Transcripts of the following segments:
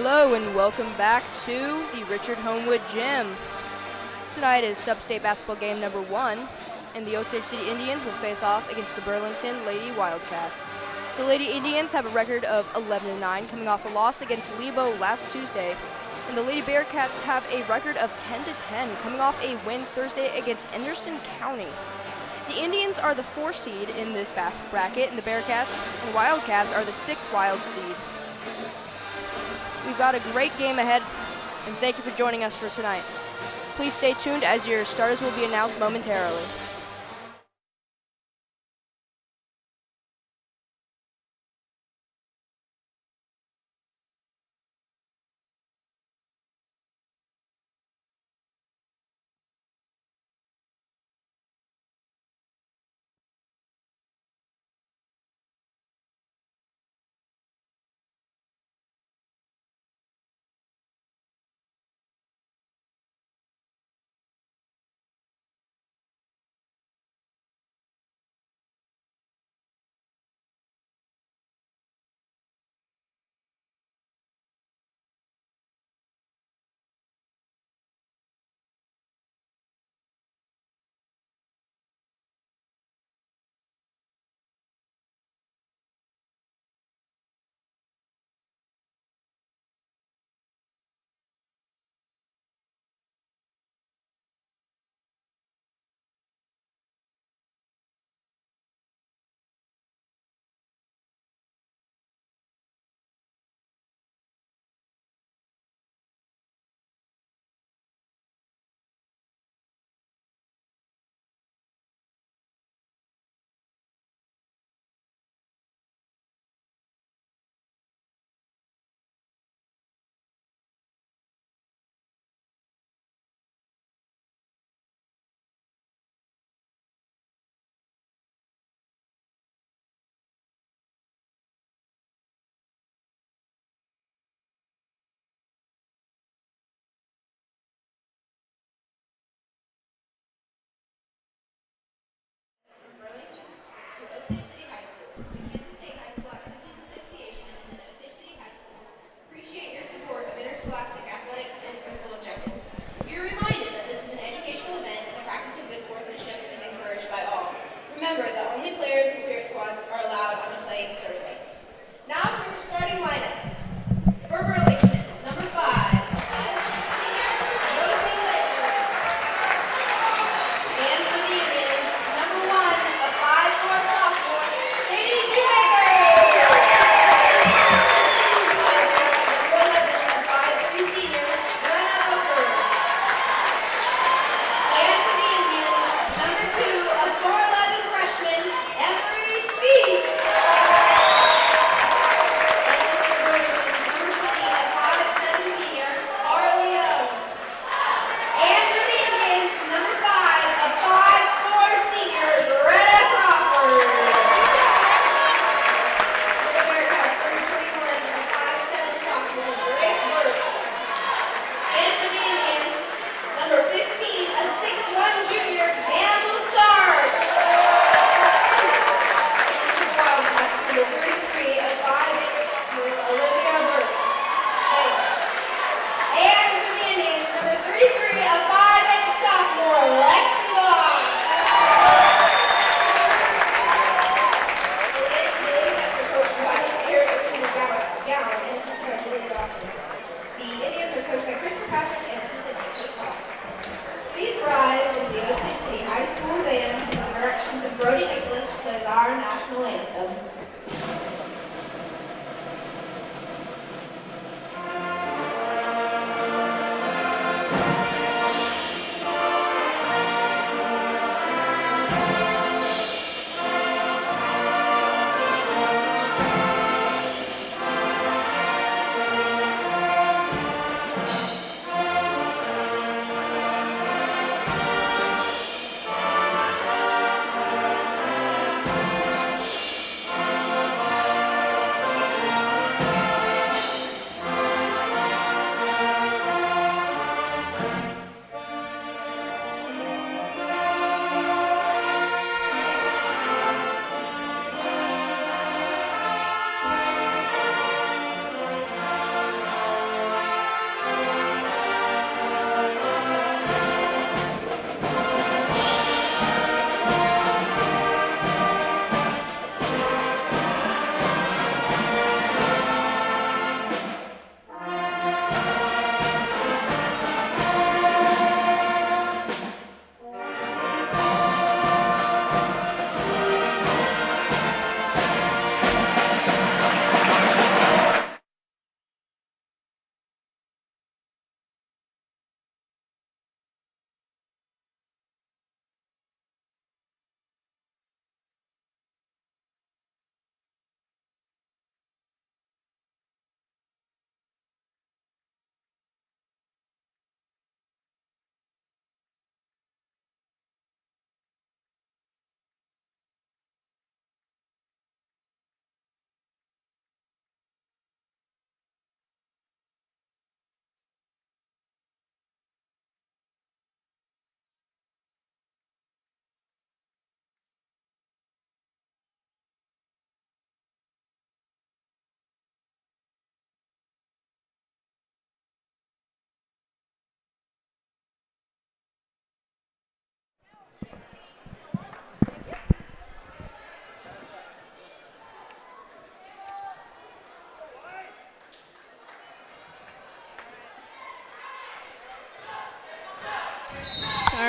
Hello and welcome back to the Richard Homewood Gym. Tonight is sub-state basketball game number 1, and the OCHS City Indians will face off against the Burlington Lady Wildcats. The Lady Indians have a record of 11-9, coming off a loss against Lebo last Tuesday, and the Lady Bearcats have a record of 10-10, coming off a win Thursday against Anderson County. The Indians are the 4 seed in this bracket, and the Bearcats and Wildcats are the 6th wild seed. We've got a great game ahead, and thank you for joining us for tonight. Please stay tuned as your starters will be announced momentarily.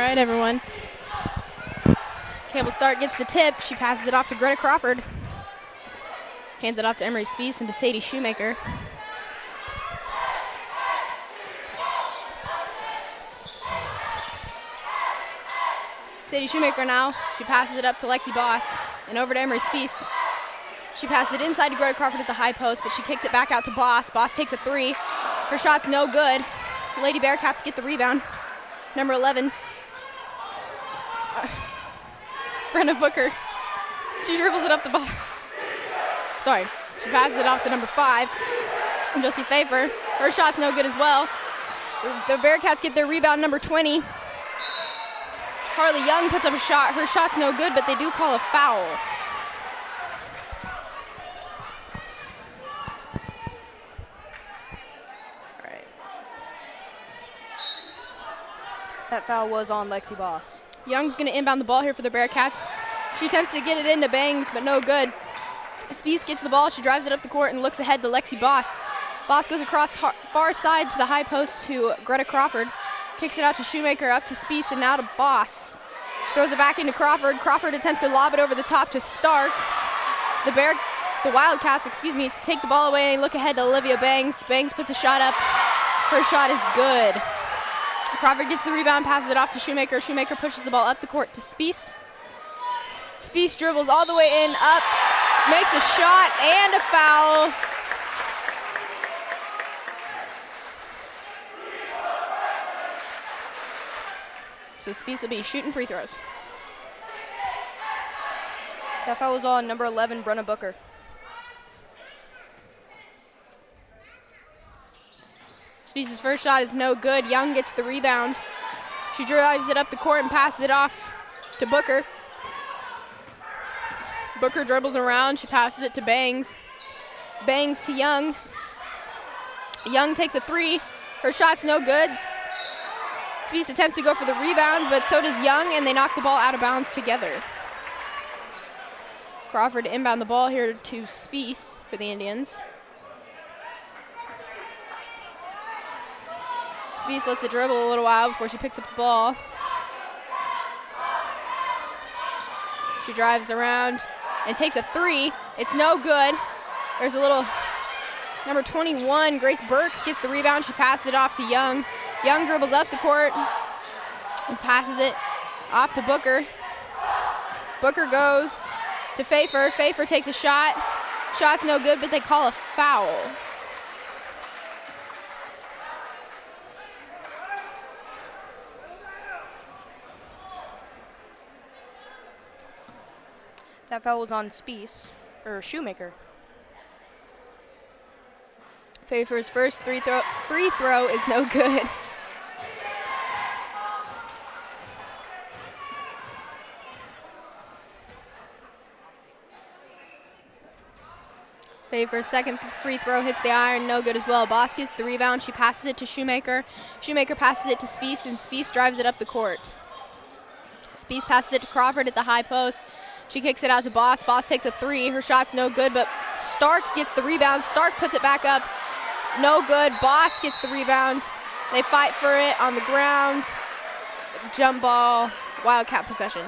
right, everyone. Cable Stark gets the tip. She passes it off to Greta Crawford. Hands it off to Emery Spees and to Sadie Shoemaker. Sadie Shoemaker now. She passes it up to Lexi Boss and over to Emery Spees. She passes it inside to Greta Crawford at the high post, but she kicks it back out to Boss. Boss takes a three. Her shot's no good. Lady Bearcats get the rebound. Number 11. Brenna Booker. She dribbles it up the ball. Sorry. She passes it off to number 5. Josie Pfeiffer. Her shot's no good as well. The Bearcats get their rebound, number 20. Harley Young puts up a shot. Her shot's no good, but they do call a foul. All right. That foul was on Lexi Boss. Young's going to inbound the ball here for the Bearcats. She attempts to get it into Bangs, but no good. Spees gets the ball. She drives it up the court and looks ahead to Lexi Boss. Boss goes across far side to the high post to Greta Crawford. Kicks it out to Shoemaker, up to Spees, and now to Boss. She throws it back into Crawford. Crawford attempts to lob it over the top to Stark. The Wildcats, take the ball away and look ahead to Olivia Bangs. Bangs puts a shot up. Her shot is good. Crawford gets the rebound, passes it off to Shoemaker. Shoemaker pushes the ball up the court to Spees. Spees dribbles all the way in, up, makes a shot and a foul. So Spees will be shooting free throws. That foul was on number 11, Brenna Booker. Spees' first shot is no good. Young gets the rebound. She drives it up the court and passes it off to Booker. Booker dribbles around. She passes it to Bangs. Bangs to Young. Young takes a three. Her shot's no good. Spees attempts to go for the rebound, but so does Young, and they knock the ball out of bounds together. Crawford to inbound the ball here to Spees for the Indians. Spees lets it dribble a little while before she picks up the ball. She drives around and takes a three. It's no good. There's a little, number 21, Grace Burke gets the rebound. She passes it off to Young. Young dribbles up the court and passes it off to Booker. Booker goes to Pfeiffer. Pfeiffer takes a shot. Shot's no good, but they call a foul. That foul was on Shoemaker. Pfeiffer's first free throw is no good. Pfeiffer's second free throw hits the iron, no good as well. Boss gets the rebound. She passes it to Shoemaker. Shoemaker passes it to Spees, and Spees drives it up the court. Spees passes it to Crawford at the high post. She kicks it out to Boss. Boss takes a three. Her shot's no good, but Stark gets the rebound. Stark puts it back up. No good. Boss gets the rebound. They fight for it on the ground. Jump ball, Wildcat possession.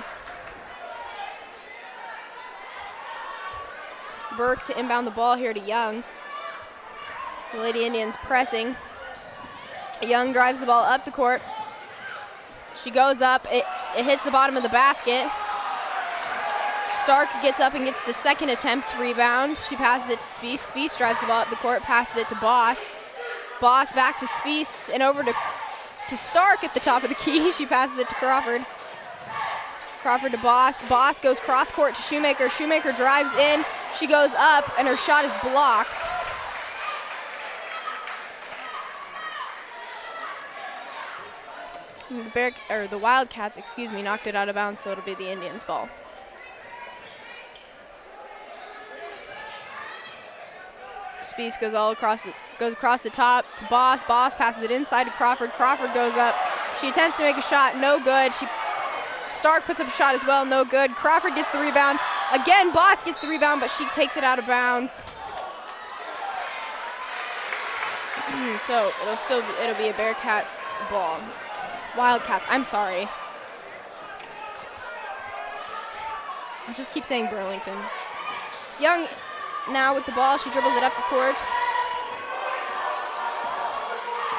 Burke to inbound the ball here to Young. The Lady Indians pressing. Young drives the ball up the court. She goes up. It hits the bottom of the basket. Stark gets up and gets the second attempt to rebound. She passes it to Spees. Spees drives the ball up the court, passes it to Boss. Boss back to Spees and over to Stark at the top of the key. She passes it to Crawford. Crawford to Boss. Boss goes cross court to Shoemaker. Shoemaker drives in. She goes up and her shot is blocked. The Wildcats, knocked it out of bounds, so it'll be the Indians' ball. Spees goes across the top to Boss. Boss passes it inside to Crawford. Crawford goes up. She attempts to make a shot, no good. Stark puts up a shot as well, no good. Crawford gets the rebound. Again, Boss gets the rebound, but she takes it out of bounds. So it'll be a Bearcats ball. Wildcats, I'm sorry. I'll just keep saying Burlington. Young now with the ball. She dribbles it up the court.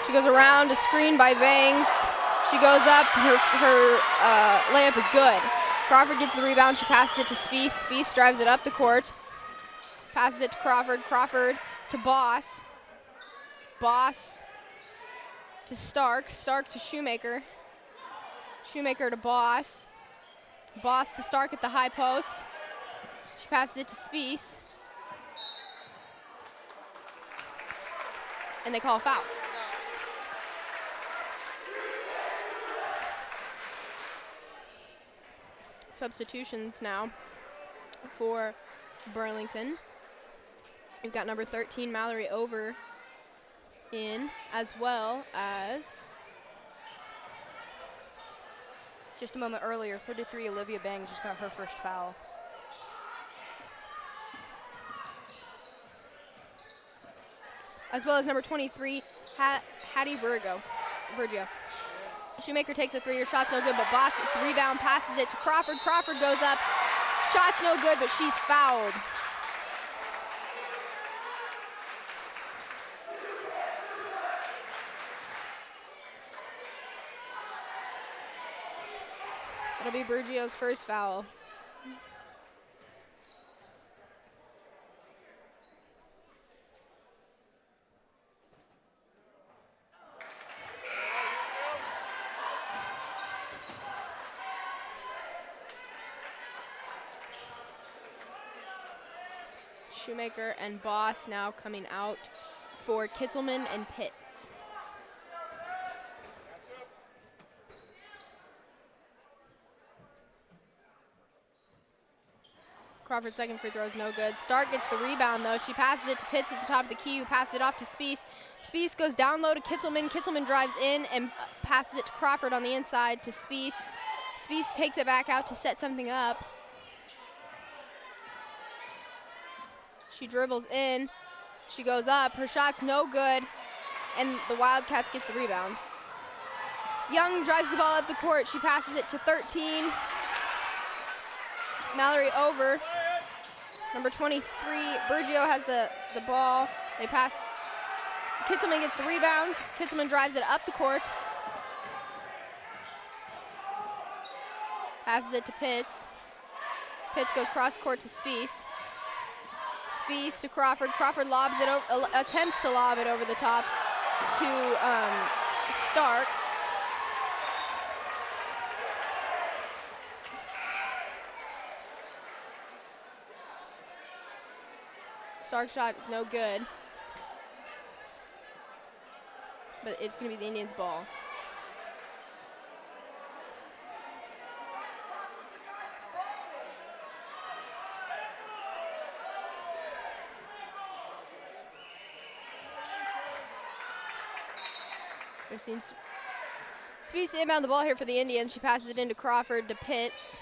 She goes around a screen by Bangs. She goes up. Her layup is good. Crawford gets the rebound. She passes it to Spiess. Spiess drives it up the court. Passes it to Crawford. Crawford to Boss. Boss to Stark. Stark to Shoemaker. Shoemaker to Boss. Boss to Stark at the high post. She passes it to Spiess. And they call a foul. Substitutions now for Burlington. We've got number 13, Mallory Over, in, as well as just a moment earlier, 33, Olivia Bangs just got her first foul. As well as number 23, Hattie Virgio. Shoemaker takes a three. Her shot's no good, but Boss gets the rebound, passes it to Crawford. Crawford goes up. Shot's no good, but she's fouled. It'll be Burgio's first foul. Shoemaker and Boss now coming out for Kitzelman and Pitts. Crawford's second free throw is no good. Stark gets the rebound though. She passes it to Pitts at the top of the key, who passes it off to Spiess. Spiess goes down low to Kitzelman. Kitzelman drives in and passes it to Crawford on the inside to Spiess. Spiess takes it back out to set something up. She dribbles in. She goes up. Her shot's no good. And the Wildcats get the rebound. Young drives the ball up the court. She passes it to 13. Mallory Over. Number 23, Burgio has the ball. They pass. Kitzelman gets the rebound. Kitzelman drives it up the court. Passes it to Pitts. Pitts goes cross court to Spiess. Spiess to Crawford. Crawford lobs it over, attempts to lob it over the top to Stark. Stark shot no good, but it's going to be the Indians' ball. There seems to Spiess to inbound the ball here for the Indians. She passes it into Crawford to Pitts.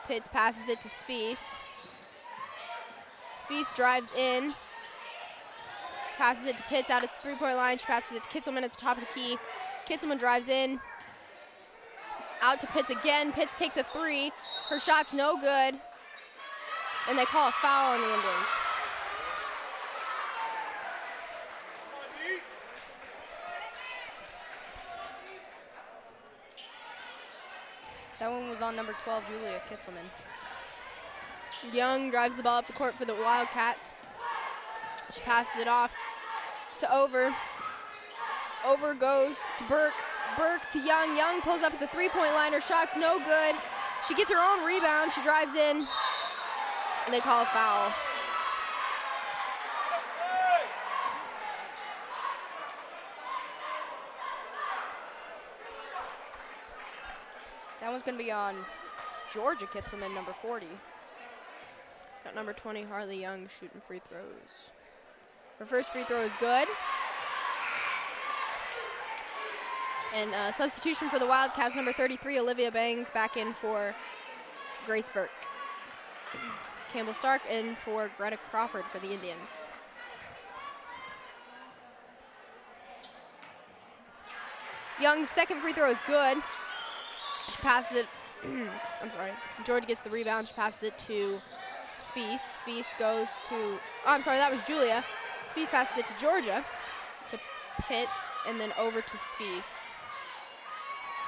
Pitts passes it to Spiess. Spiess drives in, passes it to Pitts out at the three-point line. She passes it to Kitzelman at the top of the key. Kitzelman drives in, out to Pitts again. Pitts takes a three. Her shot's no good, and they call a foul on the Indians. That one was on number 12, Julia Kitzelman. Young drives the ball up the court for the Wildcats. She passes it off to Over. Over goes to Burke. Burke to Young. Young pulls up at the three-point line. Her shot's no good. She gets her own rebound. She drives in, and they call a foul. That one's going to be on Georgia Kitzelman, number 40. Got number 20, Harley Young, shooting free throws. Her first free throw is good. And substitution for the Wildcats, number 33, Olivia Bangs, back in for Grace Burke. Campbell Stark in for Greta Crawford for the Indians. Young's second free throw is good. She passes it I'm sorry. Georgia gets the rebound. She passes it to Spies. Spies goes to, oh, I'm sorry, that was Julia. Spies passes it to Georgia, to Pitts, and then over to Spies.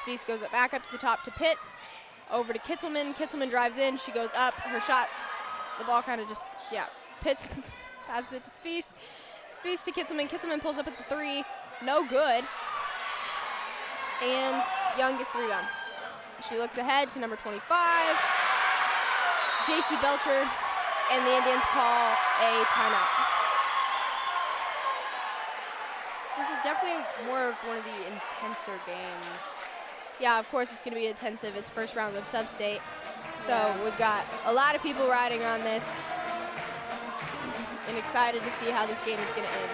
Spies goes back up to the top to Pitts, over to Kitzelman. Kitzelman drives in. She goes up. Her shot, the ball kind of just, yeah. Pitts passes it to Spies. Spies to Kitzelman. Kitzelman pulls up at the 3. No good. And Young gets the rebound. She looks ahead to number 25, J.C. Belcher, and the Indians call a timeout. This is definitely more of one of the intenser games. Yeah, of course it's going to be intensive. It's first round of sub-state. So we've got a lot of people riding on this and excited to see how this game is going to end.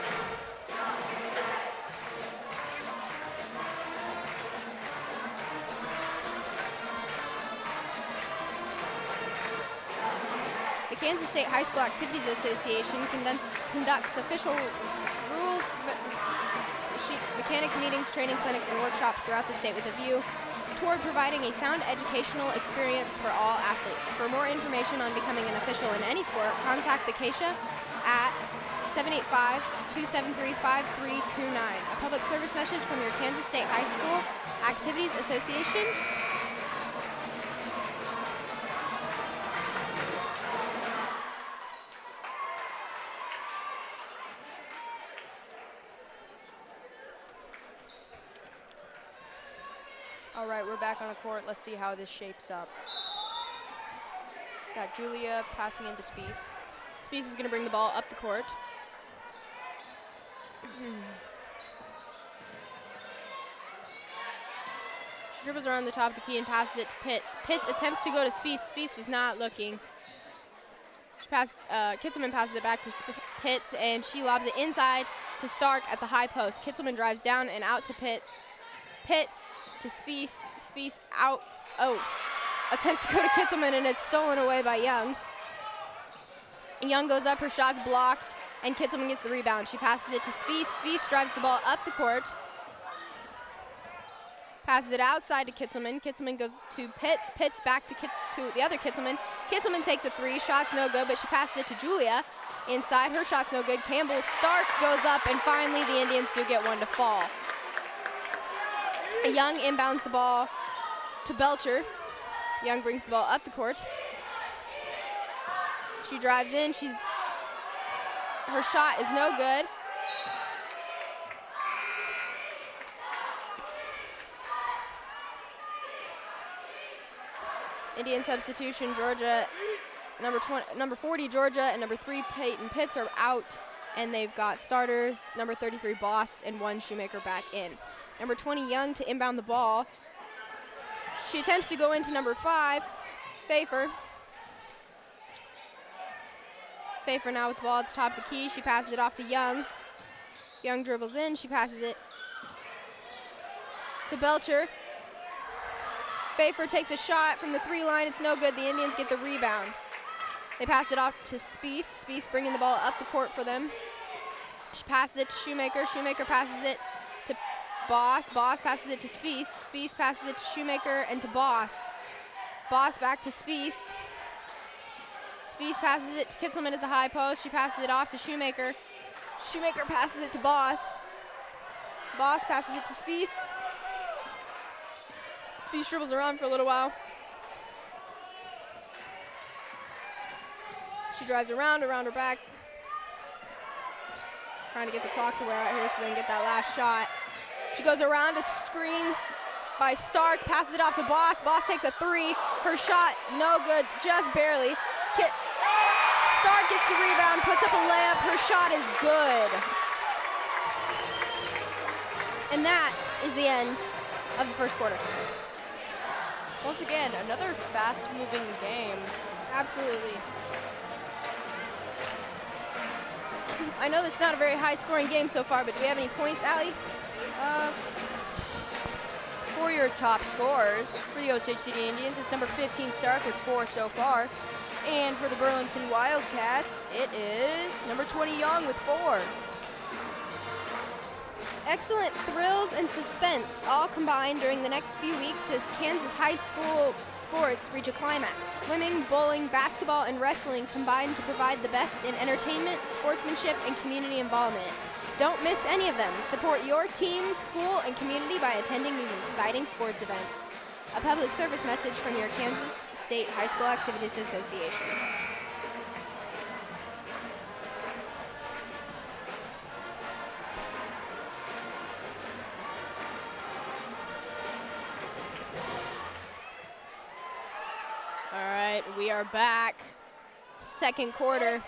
The Kansas State High School Activities Association conducts official rules, mechanics meetings, training clinics, and workshops throughout the state with a view toward providing a sound educational experience for all athletes. For more information on becoming an official in any sport, contact the KSHA at 785-273-5329. A public service message from your Kansas State High School Activities Association. All right, we're back on the court. Let's see how this shapes up. Got Julia passing into Spies. Spies is going to bring the ball up the court. She dribbles around the top of the key and passes it to Pitts. Pitts attempts to go to Spies. Spies was not looking. She passes, Kitzelman passes it back to Pitts, and she lobs it inside to Stark at the high post. Kitzelman drives down and out to Pitts. Pitts to Spies. Spies out. Oh, attempts to go to Kitzelman, and it's stolen away by Young. Young goes up, her shot's blocked, and Kitzelman gets the rebound. She passes it to Spies. Spies drives the ball up the court. Passes it outside to Kitzelman. Kitzelman goes to Pitts. Pitts back to the other Kitzelman. Kitzelman takes a 3. Shot's no good, but she passes it to Julia. Inside, her shot's no good. Campbell Stark goes up, and finally the Indians do get one to fall. Young inbounds the ball to Belcher. Young brings the ball up the court. She drives in. Her shot is no good. Indian substitution, Georgia, number 40, Georgia, and number 3, Peyton Pitts are out, and they've got starters, number 33, Boss, and 1 Shoemaker back in. Number 20, Young, to inbound the ball. She attempts to go into number 5, Pfeiffer. Pfeiffer now with the ball at the top of the key. She passes it off to Young. Young dribbles in. She passes it to Belcher. Pfeiffer takes a shot from the 3 line. It's no good. The Indians get the rebound. They pass it off to Spies. Spies bringing the ball up the court for them. She passes it to Shoemaker. Shoemaker passes it to Boss. Boss passes it to Spies. Spies passes it to Shoemaker and to Boss. Boss back to Spies. Spies passes it to Kitzelman at the high post. She passes it off to Shoemaker. Shoemaker passes it to Boss. Boss passes it to Spies. Spies dribbles around for a little while. She drives around her back. Trying to get the clock to wear out here so they can get that last shot. She goes around a screen by Stark, passes it off to Boss. Boss takes a 3. Her shot, no good, just barely. Stark gets the rebound, puts up a layup. Her shot is good. And that is the end of the first quarter. Once again, another fast-moving game. Absolutely. I know it's not a very high-scoring game so far, but do we have any points, Allie? For your top scorers, for the Osage City Indians, it's number 15 Stark with 4 so far. And for the Burlington Wildcats, it is number 20 Young with 4. Excellent thrills and suspense all combined during the next few weeks as Kansas high school sports reach a climax. Swimming, bowling, basketball, and wrestling combine to provide the best in entertainment, sportsmanship, and community involvement. Don't miss any of them. Support your team, school, and community by attending these exciting sports events. A public service message from your Kansas State High School Activities Association. All right, we are back. Second quarter.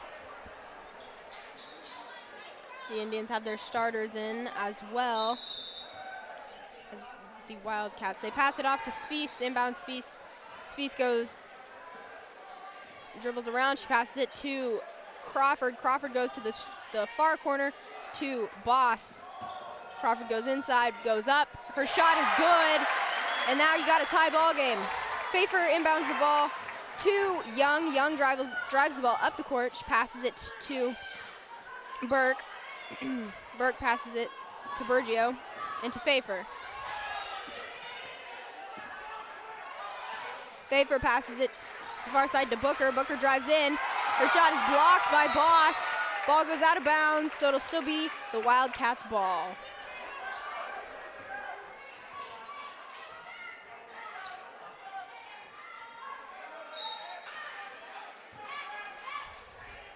The Indians have their starters in as well as the Wildcats. They pass it off to Spies, the inbound Spies. Spies dribbles around. She passes it to Crawford. Crawford goes to the far corner to Boss. Crawford goes inside, goes up. Her shot is good, and now you got a tie ball game. Pfeiffer inbounds the ball to Young. Young drives the ball up the court. She passes it to Burke. Burke passes it to Bergio and to Pfeiffer. Pfeiffer passes it to the far side to Booker. Booker drives in. Her shot is blocked by Boss. Ball goes out of bounds, so it'll still be the Wildcats' ball.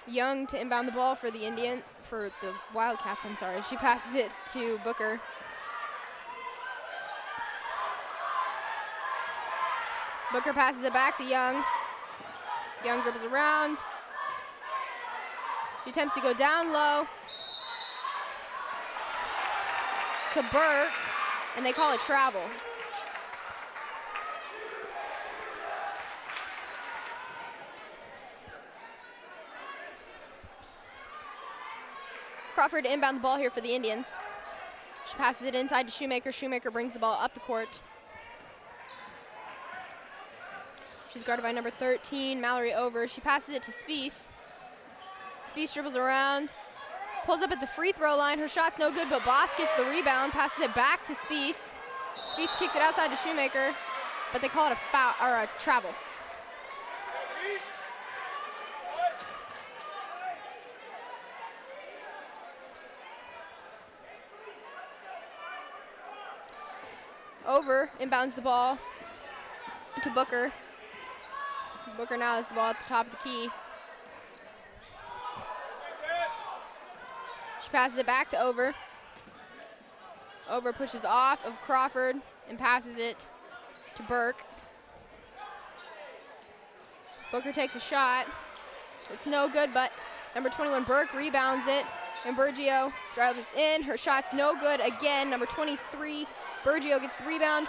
Young to inbound the ball for the Wildcats, I'm sorry. She passes it to Booker. Booker passes it back to Young. Young dribbles around. She attempts to go down low to Burke, and they call it travel. Crawford to inbound the ball here for the Indians. She passes it inside to Shoemaker. Shoemaker brings the ball up the court. She's guarded by number 13, Mallory Over. She passes it to Spies. Spies dribbles around, pulls up at the free throw line. Her shot's no good, but Boss gets the rebound, passes it back to Spies. Spies kicks it outside to Shoemaker, but they call it a foul or a travel. Over inbounds the ball to Booker. Booker now has the ball at the top of the key. She passes it back to Over. Over pushes off of Crawford and passes it to Burke. Booker takes a shot. It's no good, but number 21 Burke rebounds it, and Bergio drives in. Her shot's no good again. Number 23 Bergio gets the rebound,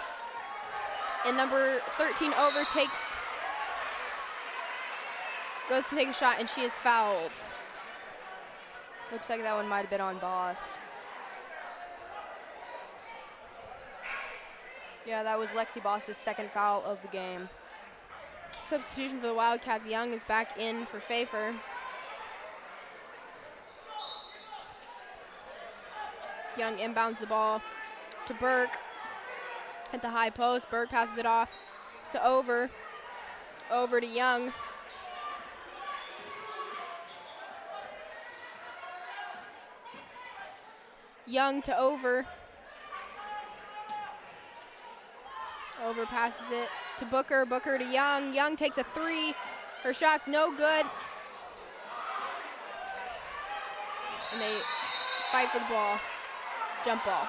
and number 13 Over goes to take a shot, and she is fouled. Looks like that one might have been on Boss. Yeah, that was Lexi Boss's second foul of the game. Substitution for the Wildcats. Young is back in for Pfeiffer. Young inbounds the ball to Burke at the high post. Burke passes it off to Over. Over to Young. Young to Over. Over passes it to Booker. Booker to Young. Young takes a three. Her shot's no good. And they fight for the ball. Jump ball.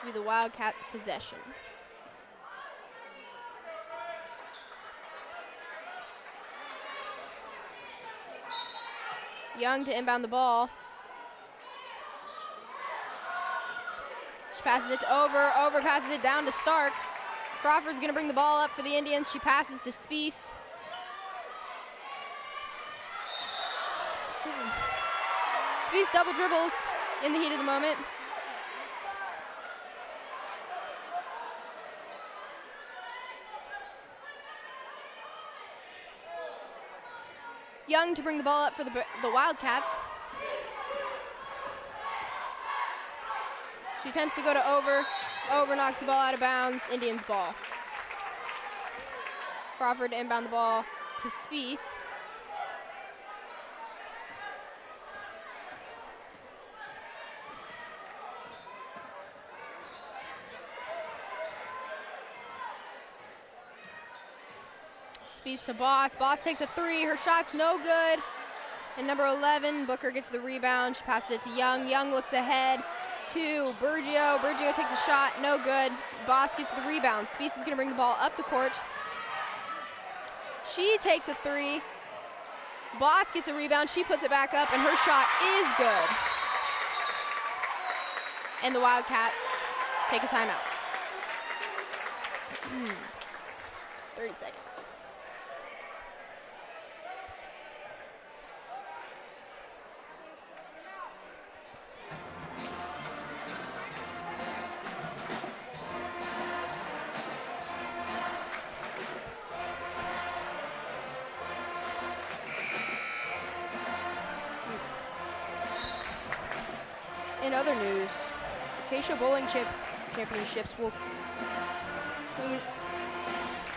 Be the Wildcats' possession. Young to inbound the ball. She passes it to Over. Over passes it down to Stark. Crawford's going to bring the ball up for the Indians. She passes to Spies. Spies double dribbles in the heat of the moment. Young to bring the ball up for the Wildcats. She attempts to go to over knocks the ball out of bounds, Indians ball. Crawford to inbound the ball to Spies. Spies to Boss. Boss takes a three. Her shot's no good. And number 11, Booker gets the rebound. She passes it to Young. Young looks ahead to Bergio. Bergio takes a shot, no good. Boss gets the rebound. Spies is gonna bring the ball up the court. She takes a three. Boss gets a rebound. She puts it back up, and her shot is good. And the Wildcats take a timeout. 30 seconds. In other news, Acacia Bowling Championships will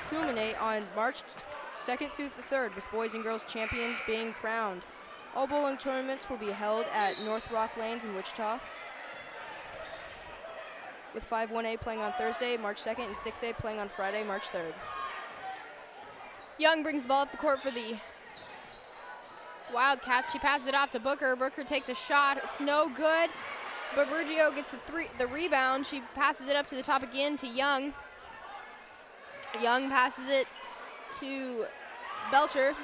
culminate on March 2nd through the 3rd, with boys and girls champions being crowned. All bowling tournaments will be held at North Rock Lanes in Wichita, with 5-1A playing on Thursday, March 2nd, and 6A playing on Friday, March 3rd. Young brings the ball up the court for the Wildcats. She passes it off to Booker. Booker takes a shot. It's no good. But Bergio gets the rebound. She passes it up to the top again to Young. Young passes it to Belcher.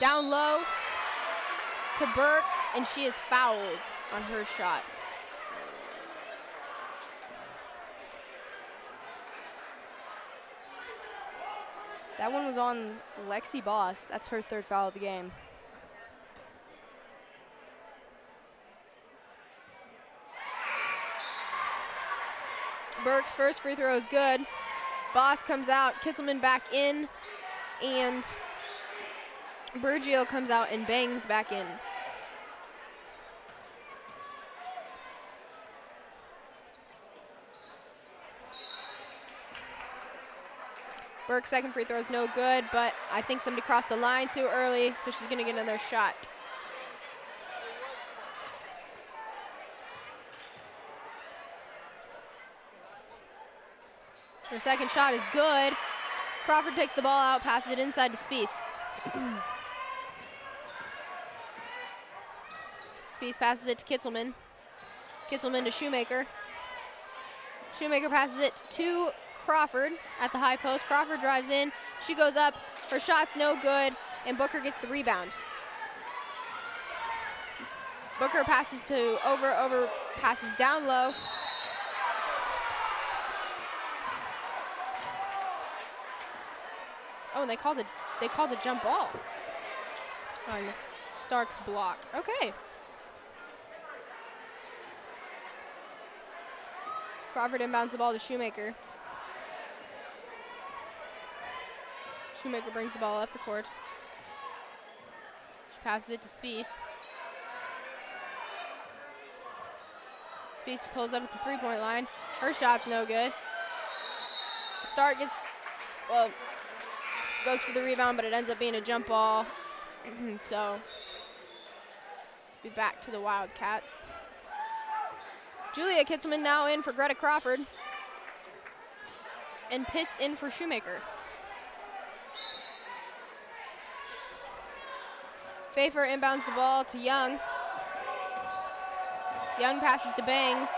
Down low to Burke, and she is fouled on her shot. That one was on Lexi Boss. That's her third foul of the game. Burke's first free throw is good. Boss comes out, Kitzelman back in, and Bergio comes out and bangs back in. Burke's second free throw is no good, but I think somebody crossed the line too early, so she's gonna get another shot. Her second shot is good. Crawford takes the ball out, passes it inside to Spies. Spies passes it to Kitzelman. Kitzelman to Shoemaker. Shoemaker passes it to Crawford at the high post. Crawford drives in. She goes up. Her shot's no good, and Booker gets the rebound. Booker passes to over, passes down low. Oh, and they called a jump ball on Stark's block. Okay. Crawford inbounds the ball to Shoemaker. Shoemaker brings the ball up the court. She passes it to Spies. Spies pulls up at the three-point line. Her shot's no good. Stark goes for the rebound, but it ends up being a jump ball. So, be back to the Wildcats. Julia Kitzelman now in for Greta Crawford. And Pitts in for Shoemaker. Pfeiffer inbounds the ball to Young. Young passes to Bangs.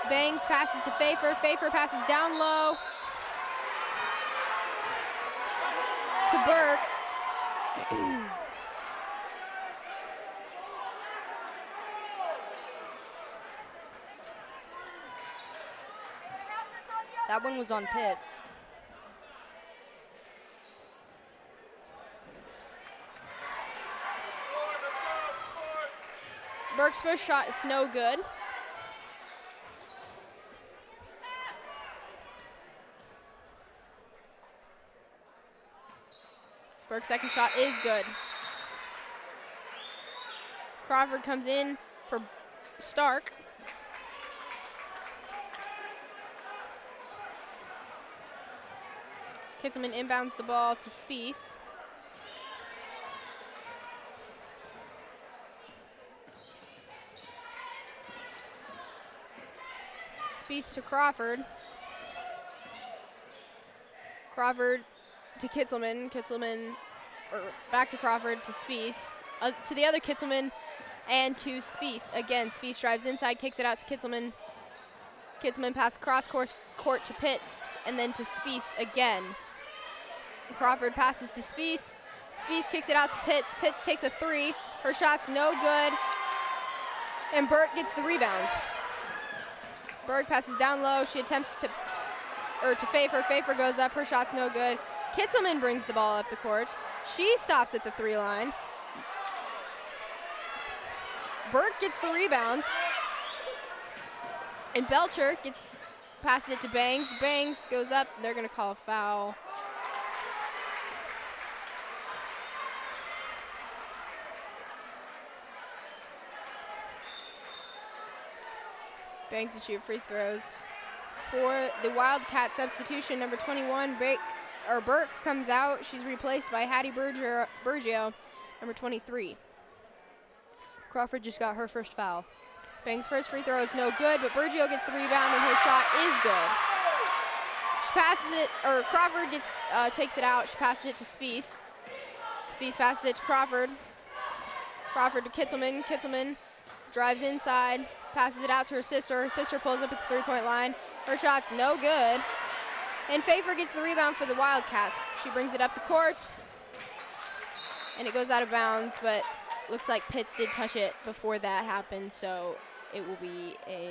Bangs passes to Pfeiffer. Pfeiffer passes down low to Burke. That one was on Pitts. Burke's first shot is no good. Burke's second shot is good. Crawford comes in for Stark. Kitzelman inbounds the ball to Spies. Spies to Crawford. Crawford to Kitzelman. Kitzelman, or back to Crawford to Spies. To the other Kitzelman and to Spies. Again, Spies drives inside, kicks it out to Kitzelman. Kitzelman pass cross court to Pitts, and then to Spies again. Crawford passes to Spies. Spies kicks it out to Pitts. Pitts takes a three. Her shot's no good. And Burke gets the rebound. Burke passes down low. She attempts to Pfeiffer. Pfeiffer goes up. Her shot's no good. Kitzelman brings the ball up the court. She stops at the 3 line. Burke gets the rebound. And Belcher passes it to Bangs. Bangs goes up. They're going to call a foul. Bangs to shoot free throws. For the Wildcat substitution, number 21, Burke comes out. She's replaced by Hattie Bergio, number 23. Crawford just got her first foul. Bangs' first free throw is no good, but Bergio gets the rebound and her shot is good. She passes it, or Crawford takes it out. She passes it to Spies. Spies passes it to Crawford. Crawford to Kitzelman. Kitzelman drives inside, passes it out to her sister. Her sister pulls up at the 3-point line. Her shot's no good. And Pfeiffer gets the rebound for the Wildcats. She brings it up the court, and it goes out of bounds, but looks like Pitts did touch it before that happened, so it will be a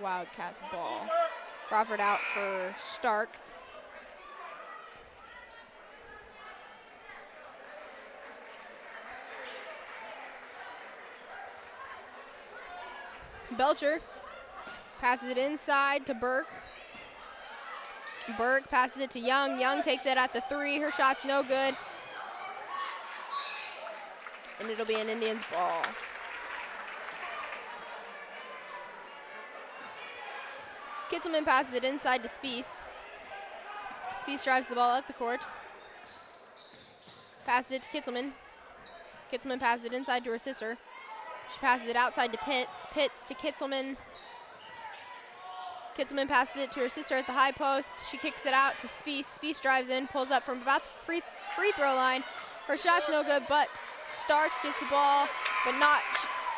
Wildcats ball. Crawford out for Stark. Belcher passes it inside to Burke. Burke passes it to Young. Young takes it at the 3. Her shot's no good. And it'll be an Indians ball. Kitzelman passes it inside to Spies. Spies drives the ball up the court. Passes it to Kitzelman. Kitzelman passes it inside to her sister. She passes it outside to Pitts. Pitts to Kitzelman. Kitzelman passes it to her sister at the high post. She kicks it out to Spies. Spies drives in, pulls up from about the free throw line. Her shot's no good, but Stark gets the ball, but not.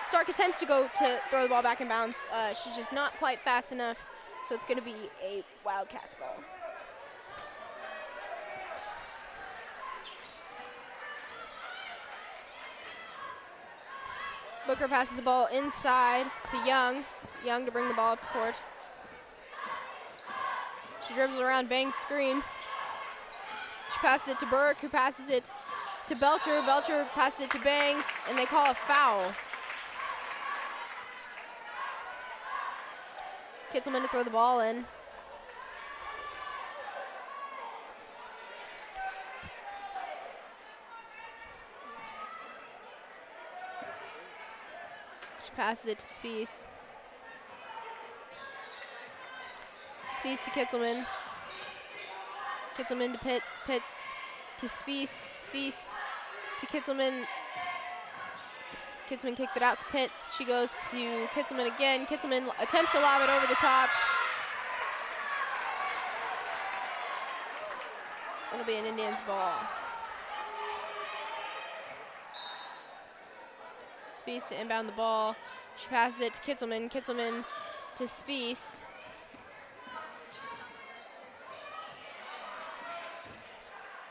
Stark attempts to go to throw the ball back in bounds. She's just not quite fast enough, so it's going to be a Wildcats ball. Booker passes the ball inside to Young. Young to bring the ball up the court. She dribbles around Bangs' screen. She passes it to Burke, who passes it to Belcher. Belcher passes it to Bangs, and they call a foul. Kitzelman to throw the ball in. She passes it to Spies. Spies to Kitzelman. Kitzelman to Pitts. Pitts to Spies. Spies to Kitzelman. Kitzelman kicks it out to Pitts. She goes to Kitzelman again. Kitzelman attempts to lob it over the top. It'll be an Indians ball. Spies to inbound the ball. She passes it to Kitzelman. Kitzelman to Spies.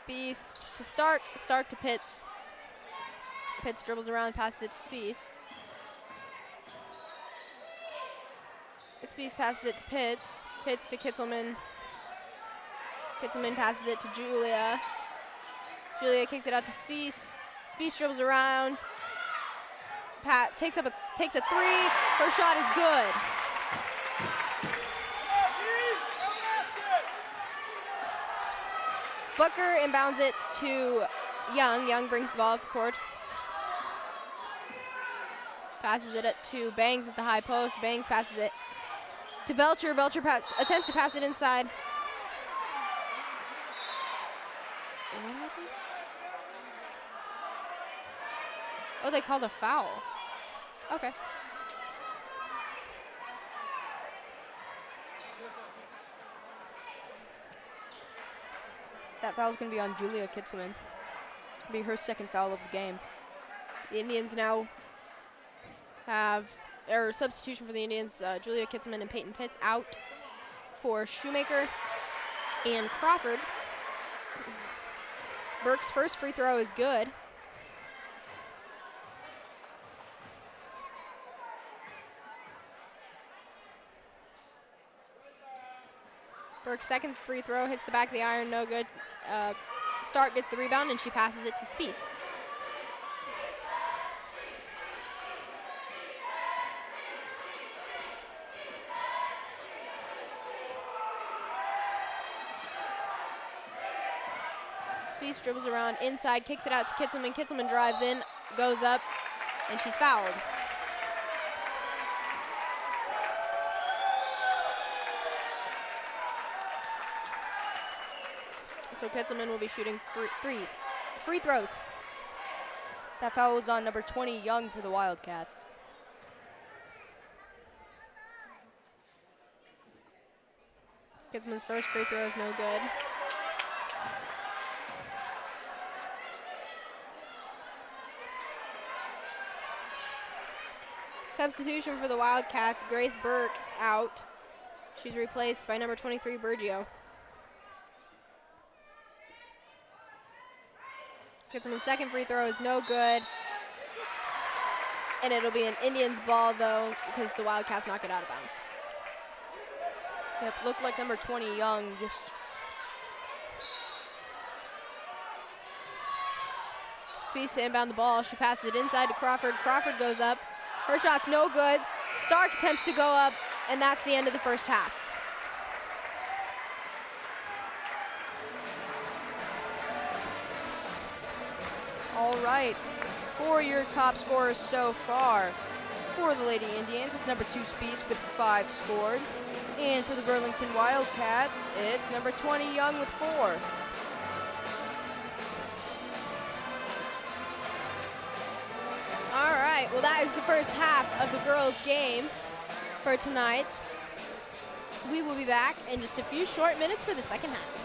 Spies to Stark. Stark to Pitts. Pitts dribbles around, passes it to Spies. Spies passes it to Pitts. Pitts to Kitzelman. Kitzelman passes it to Julia. Julia kicks it out to Spies. Spies dribbles around. Pat takes a 3. Her shot is good. Booker inbounds it to Young. Young brings the ball up the court. Passes it to Bangs at the high post. Bangs passes it to Belcher. Belcher attempts to pass it inside. Oh, they called a foul. Okay. That foul's going to be on Julia Kitzelman. It'll be her second foul of the game. The Indians now have, or substitution for the Indians, Julia Kitzelman and Peyton Pitts out for Shoemaker and Crawford. Burke's first free throw is good. Burke's second free throw hits the back of the iron, no good. Stark gets the rebound and she passes it to Spies. Spies dribbles around inside, kicks it out to Kitzelman. Kitzelman drives in, goes up, and she's fouled. So Kitzelman will be shooting free throws. That foul was on number 20, Young, for the Wildcats. Kitzelman's first free throw is no good. Substitution for the Wildcats, Grace Burke out. She's replaced by number 23, Bergio. Kitzelman's second free throw is no good. And it'll be an Indians ball, though, because the Wildcats knock it out of bounds. Yep, looked like number 20, Young, just... Spies to inbound the ball. She passes it inside to Crawford. Crawford goes up. Her shot's no good. Stark attempts to go up, and that's the end of the first half. All right, for your top scorers so far, for the Lady Indians, it's number 2, Spies, with 5 scored. And for the Burlington Wildcats, it's number 20, Young, with 4. All right, well, that is the first half of the girls' game for tonight. We will be back in just a few short minutes for the second half.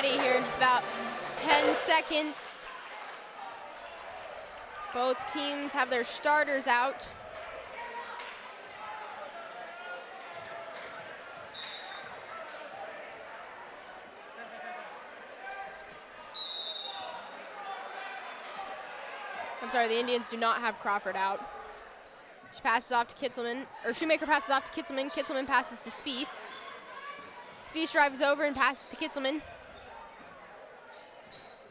ready here in just about 10 seconds. Both teams have their starters out. I'm sorry, the Indians do not have Crawford out. She passes off to Kitzelman, or Shoemaker passes off to Kitzelman. Kitzelman passes to Spies. Spies drives over and passes to Kitzelman.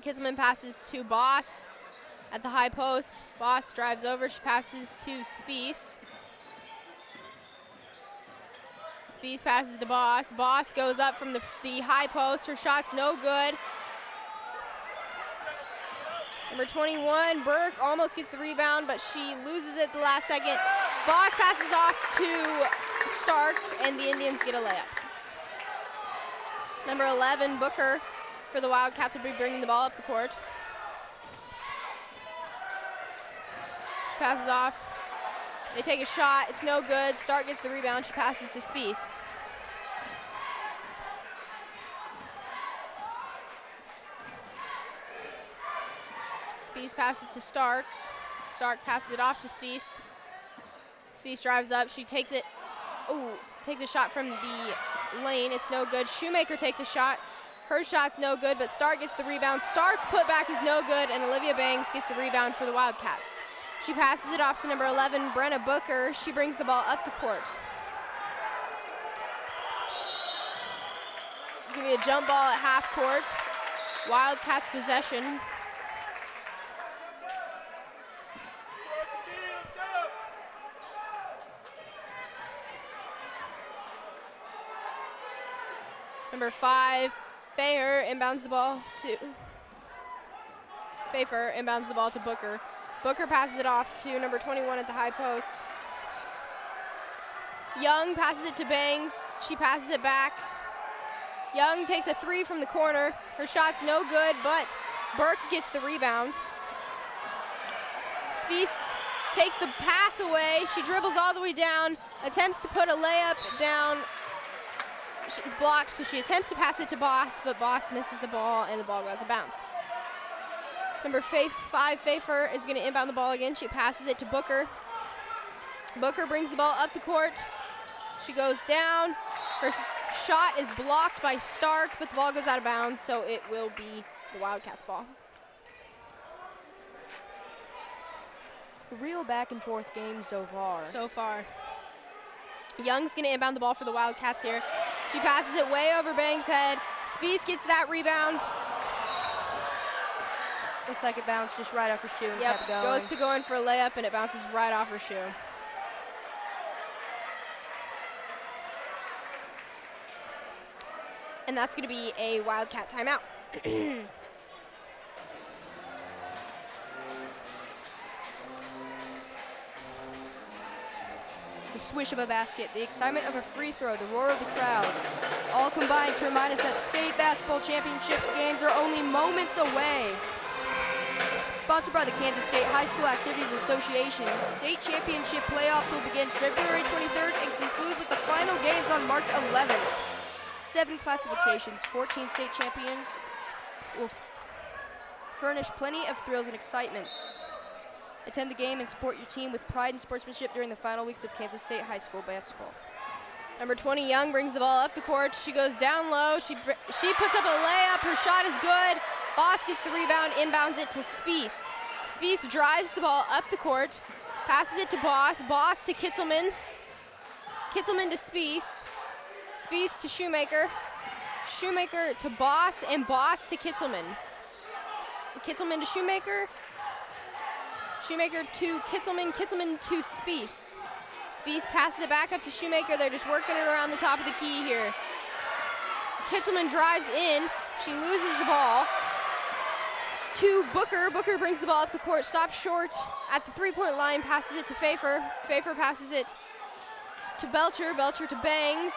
Kitzelman passes to Boss at the high post. Boss drives over, she passes to Spies. Spies passes to Boss. Boss goes up from the high post, her shot's no good. Number 21, Burke almost gets the rebound, but she loses it the last second. Boss passes off to Stark, and the Indians get a layup. Number 11, Booker, for the Wildcats will be bringing the ball up the court. Passes off. They take a shot. It's no good. Stark gets the rebound. She passes to Spies. Spies passes to Stark. Stark passes it off to Spies. Spies drives up. She takes it. Ooh, takes a shot from the lane. It's no good. Shoemaker takes a shot. Her shot's no good, but Stark gets the rebound. Stark's putback is no good, and Olivia Banks gets the rebound for the Wildcats. She passes it off to number 11, Brenna Booker. She brings the ball up the court. Give me a jump ball at half court. Wildcats possession. Number 5, Faher inbounds the ball to Fafer inbounds the ball to Booker. Booker passes it off to number 21 at the high post. Young passes it to Bangs. She passes it back. Young takes a 3 from the corner. Her shot's no good, but Burke gets the rebound. Spies takes the pass away. She dribbles all the way down, attempts to put a layup down. She's blocked, so she attempts to pass it to Boss, but Boss misses the ball, and the ball goes out of bounds. Number 5, Fafer, is going to inbound the ball again. She passes it to Booker. Booker brings the ball up the court. She goes down. Her shot is blocked by Stark, but the ball goes out of bounds, so it will be the Wildcats' ball. A real back and forth game so far. Young's going to inbound the ball for the Wildcats here. She passes it way over Bangs' head. Spies gets that rebound. Looks like it bounced just right off her shoe and kept going. Goes to go in for a layup, and it bounces right off her shoe. And that's going to be a Wildcat timeout. The swish of a basket, the excitement of a free throw, the roar of the crowds, all combined to remind us that state basketball championship games are only moments away. Sponsored by the Kansas State High School Activities Association, state championship playoffs will begin February 23rd and conclude with the final games on March 11th. 7 classifications, 14 state champions will furnish plenty of thrills and excitement. Attend the game and support your team with pride and sportsmanship during the final weeks of Kansas State High School basketball. Number 20, Young, brings the ball up the court. She goes down low. She puts up a layup. Her shot is good. Boss gets the rebound, inbounds it to Spies. Spies drives the ball up the court, passes it to Boss. Boss to Kitzelman. Kitzelman to Spies. Spies to Shoemaker. Shoemaker to Boss, and Boss to Kitzelman. Kitzelman to Shoemaker. Shoemaker to Kitzelman. Kitzelman to Spies. Spies passes it back up to Shoemaker. They're just working it around the top of the key here. Kitzelman drives in. She loses the ball to Booker. Booker brings the ball up the court, stops short at the three-point line, passes it to Fafer. Fafer passes it to Belcher. Belcher to Bangs,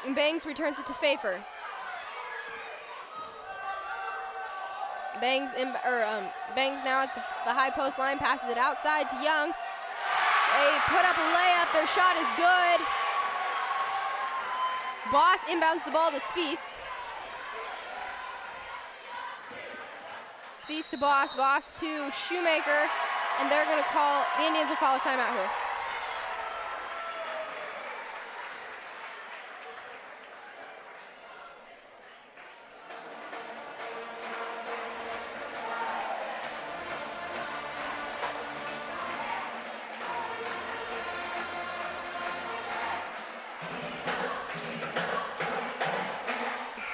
and Bangs returns it to Fafer. Bangs now at the high post line, passes it outside to Young. They put up a layup. Their shot is good. Boss inbounds the ball to Spies. Spees to Boss, Boss to Shoemaker, and they're gonna the Indians will call a timeout here.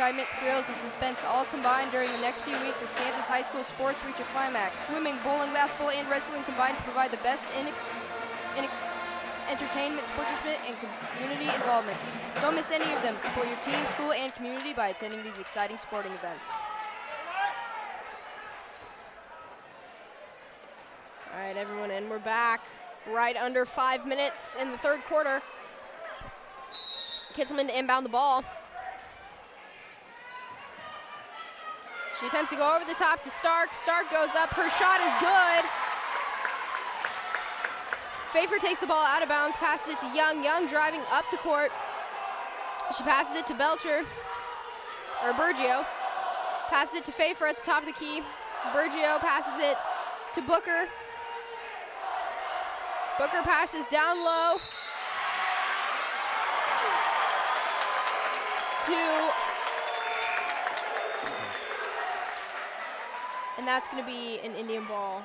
Excitement, thrills, and suspense all combined during the next few weeks as Kansas high school sports reach a climax. Swimming, bowling, basketball, and wrestling combine to provide the best entertainment, sportsmanship, and community involvement. Don't miss any of them. Support your team, school, and community by attending these exciting sporting events. All right, everyone, and we're back. Right under 5 minutes in the third quarter. Kitzelman to inbound the ball. She attempts to go over the top to Stark. Stark goes up. Her shot is good. Pfeiffer takes the ball out of bounds, passes it to Young. Young driving up the court. She passes it to Bergio. Passes it to Pfeiffer at the top of the key. Bergio passes it to Booker. Booker passes down low and that's going to be an Indian ball.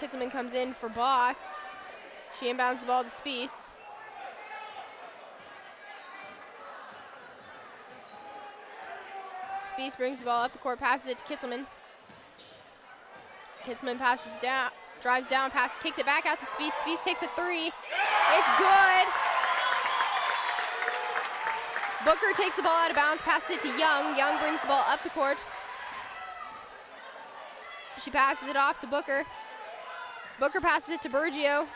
Kitzelman comes in for Boss. She inbounds the ball to Spees. Spees brings the ball up the court, passes it to Kitzelman. Kitzelman passes down, drives down, kicks it back out to Spees. Spees takes a three. It's good. Booker takes the ball out of bounds, passes it to Young. Young brings the ball up the court. She passes it off to Booker. Booker passes it to Bergio.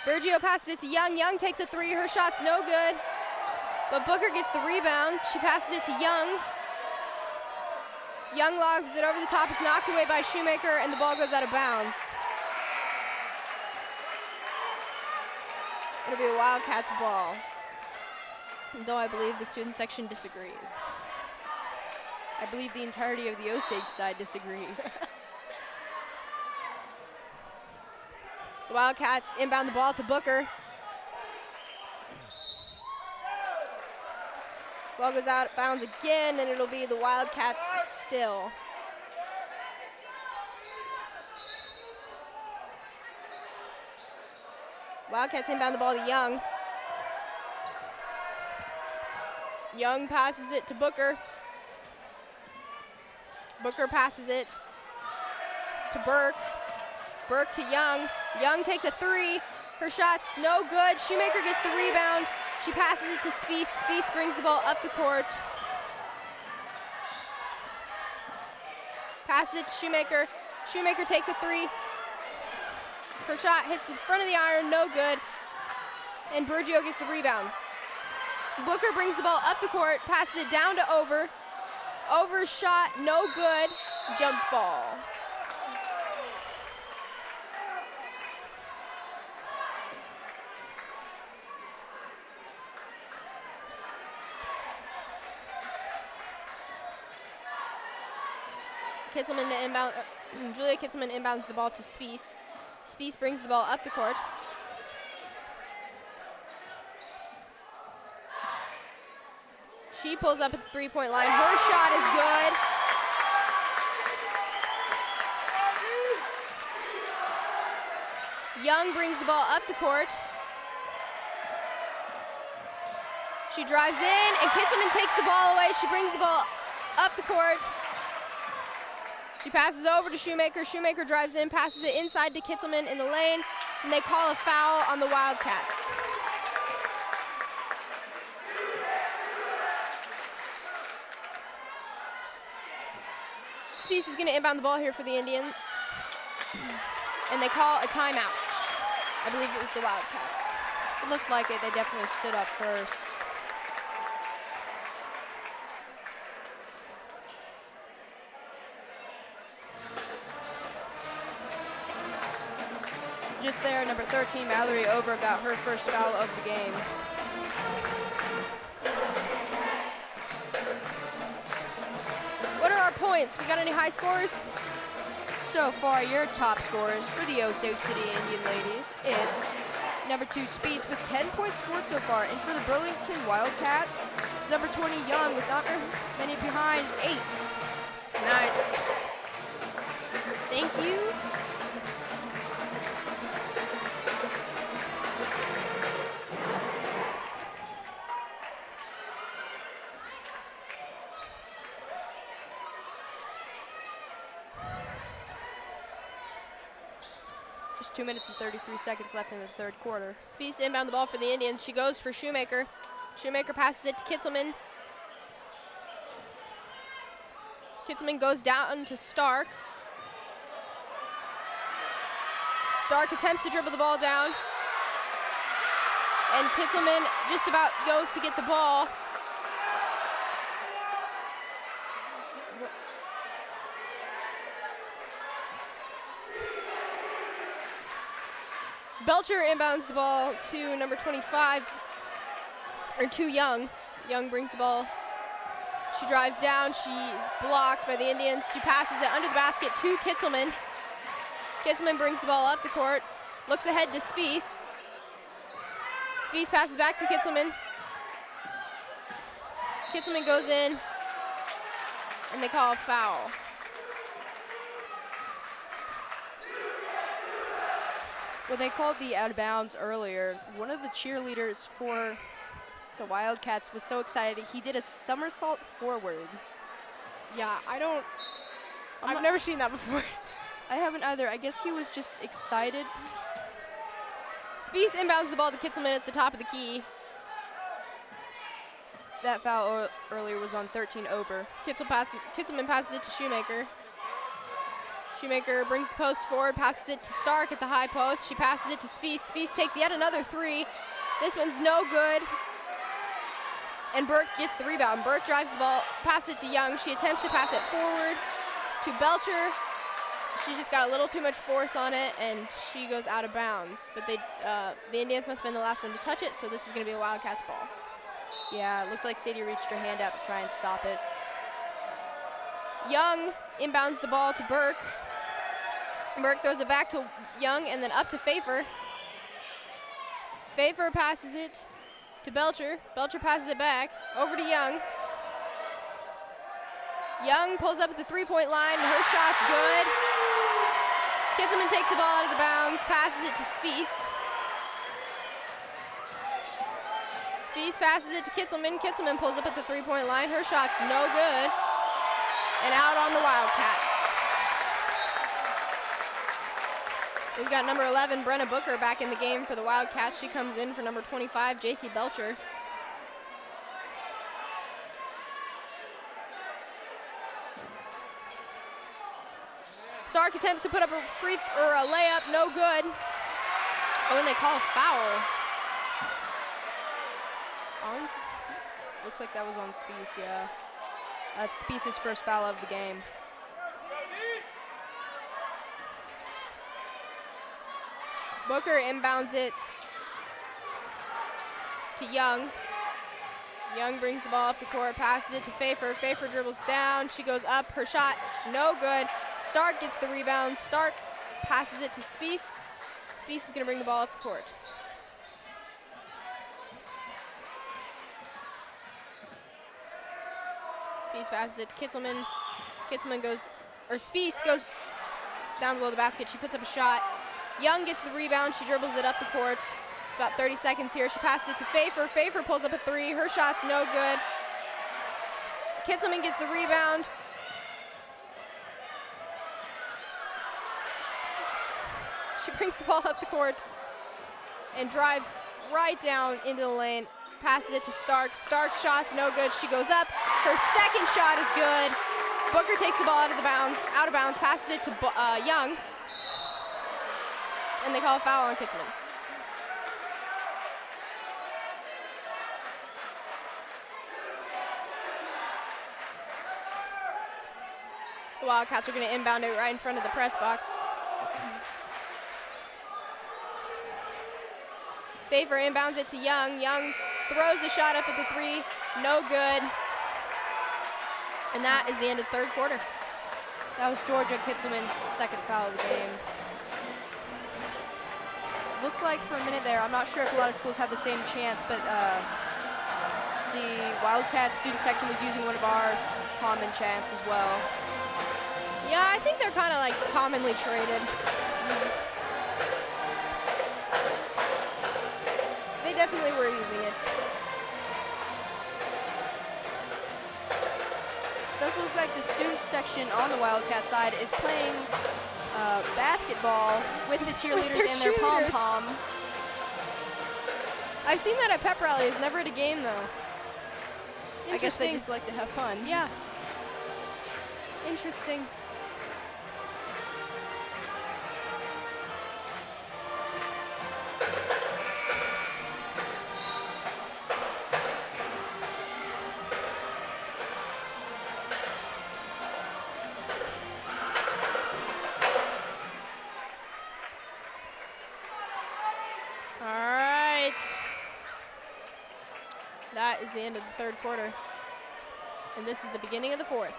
Bergio passes it to Young. Young takes a three. Her shot's no good. But Booker gets the rebound. She passes it to Young. Young lobs it over the top. It's knocked away by Shoemaker, and the ball goes out of bounds. It'll be a Wildcats ball, though I believe the student section disagrees. I believe the entirety of the OCHS side disagrees. The Wildcats inbound the ball to Booker. Ball goes out of bounds again, and it'll be the Wildcats still. Wildcats inbound the ball to Young. Young passes it to Booker. Booker passes it to Burke. Burke to Young. Young takes a three. Her shot's no good. Shoemaker gets the rebound. She passes it to Spees. Spees brings the ball up the court. Passes it to Shoemaker. Shoemaker takes a three. Her shot hits the front of the iron, no good. And Bergio gets the rebound. Booker brings the ball up the court, passes it down to Over. Over's shot, no good. Jump ball. Kitzelman to inbound. Julia Kitzelman inbounds the ball to Spees. Spees brings the ball up the court. She pulls up at the three-point line. Her shot is good. Young brings the ball up the court. She drives in, and Kitzelman takes the ball away. She brings the ball up the court. She passes over to Shoemaker. Shoemaker drives in, passes it inside to Kitzelman in the lane, and they call a foul on the Wildcats. Spees is going to inbound the ball here for the Indians, and they call a timeout. I believe it was the Wildcats. It looked like it. They definitely stood up first. Just there, number 13, Mallory Over, got her first foul of the game. points. We got any high scores? So far, your top scorers for the Osage City Indian ladies, it's number 2, Spees with 10 points scored so far. And for the Burlington Wildcats, it's number 20, Young with not many behind, 8. Nice. Thank you. Just 2 minutes and 33 seconds left in the third quarter. Speeds to inbound the ball for the Indians. She goes for Shoemaker. Shoemaker passes it to Kitzelman. Kitzelman goes down to Stark. Stark attempts to dribble the ball down. And Kitzelman just about goes to get the ball. Belcher inbounds the ball to number 25, or to Young. Young brings the ball. She drives down. She's blocked by the Indians. She passes it under the basket to Kitzelman. Kitzelman brings the ball up the court, looks ahead to Spees. Spees passes back to Kitzelman. Kitzelman goes in, and they call a foul. When they called the out of bounds earlier, one of the cheerleaders for the Wildcats was so excited, he did a somersault forward. Yeah, I've never seen that before. I haven't either. I guess he was just excited. Spees inbounds the ball to Kitzelman at the top of the key. That foul earlier was on 13 over. Kitzelman passes it to Shoemaker. Shoemaker brings the post forward, passes it to Stark at the high post. She passes it to Spees. Spees takes yet another 3. This one's no good. And Burke gets the rebound. Burke drives the ball, passes it to Young. She attempts to pass it forward to Belcher. She just got a little too much force on it, and she goes out of bounds. But the Indians must have been the last one to touch it, so this is going to be a Wildcats ball. Yeah, it looked like Sadie reached her hand out to try and stop it. Young inbounds the ball to Burke. Burke throws it back to Young and then up to Pfeiffer. Pfeiffer passes it to Belcher. Belcher passes it back over to Young. Young pulls up at the three-point line, and her shot's good. Kitzelman takes the ball out of the bounds, passes it to Spees. Spees passes it to Kitzelman. Kitzelman pulls up at the three-point line. Her shot's no good. And out on the Wildcats. We've got number 11, Brenna Booker, back in the game for the Wildcats. She comes in for number 25, JC Belcher. Stark attempts to put up a layup, no good. Oh, and they call a foul. Looks like that was on Spees, yeah. That's Spees' first foul of the game. Booker inbounds it to Young. Young brings the ball up the court, passes it to Pfeiffer. Pfeiffer dribbles down. She goes up. Her shot is no good. Stark gets the rebound. Stark passes it to Spees. Spees is going to bring the ball up the court. Spees passes it to Kitzelman. Spees goes down below the basket. She puts up a shot. Young gets the rebound. She dribbles it up the court. It's about 30 seconds here. She passes it to Pfeiffer. Pfeiffer pulls up a 3. Her shot's no good. Kitzelman gets the rebound. She brings the ball up the court and drives right down into the lane. Passes it to Stark. Stark's shot's no good. She goes up. Her second shot is good. Booker takes the ball out of bounds, passes it to Young. And they call a foul on Kitzelman. The Wildcats are going to inbound it right in front of the press box. Pfeiffer inbounds it to Young. Young throws the shot up at the 3. No good. And that is the end of the third quarter. That was Georgia Kitzelman's second foul of the game. Looked like for a minute there, I'm not sure if a lot of schools have the same chance, but the Wildcats student section was using one of our common chants as well. Yeah, I think they're kind of like commonly traded. They definitely were using it. Does look like the student section on the Wildcat side is playing basketball with the cheerleaders and their pom-poms. I've seen that at pep rallies, never at a game though. I guess they just like to have fun. Yeah. Interesting. That is the end of the third quarter. And this is the beginning of the fourth.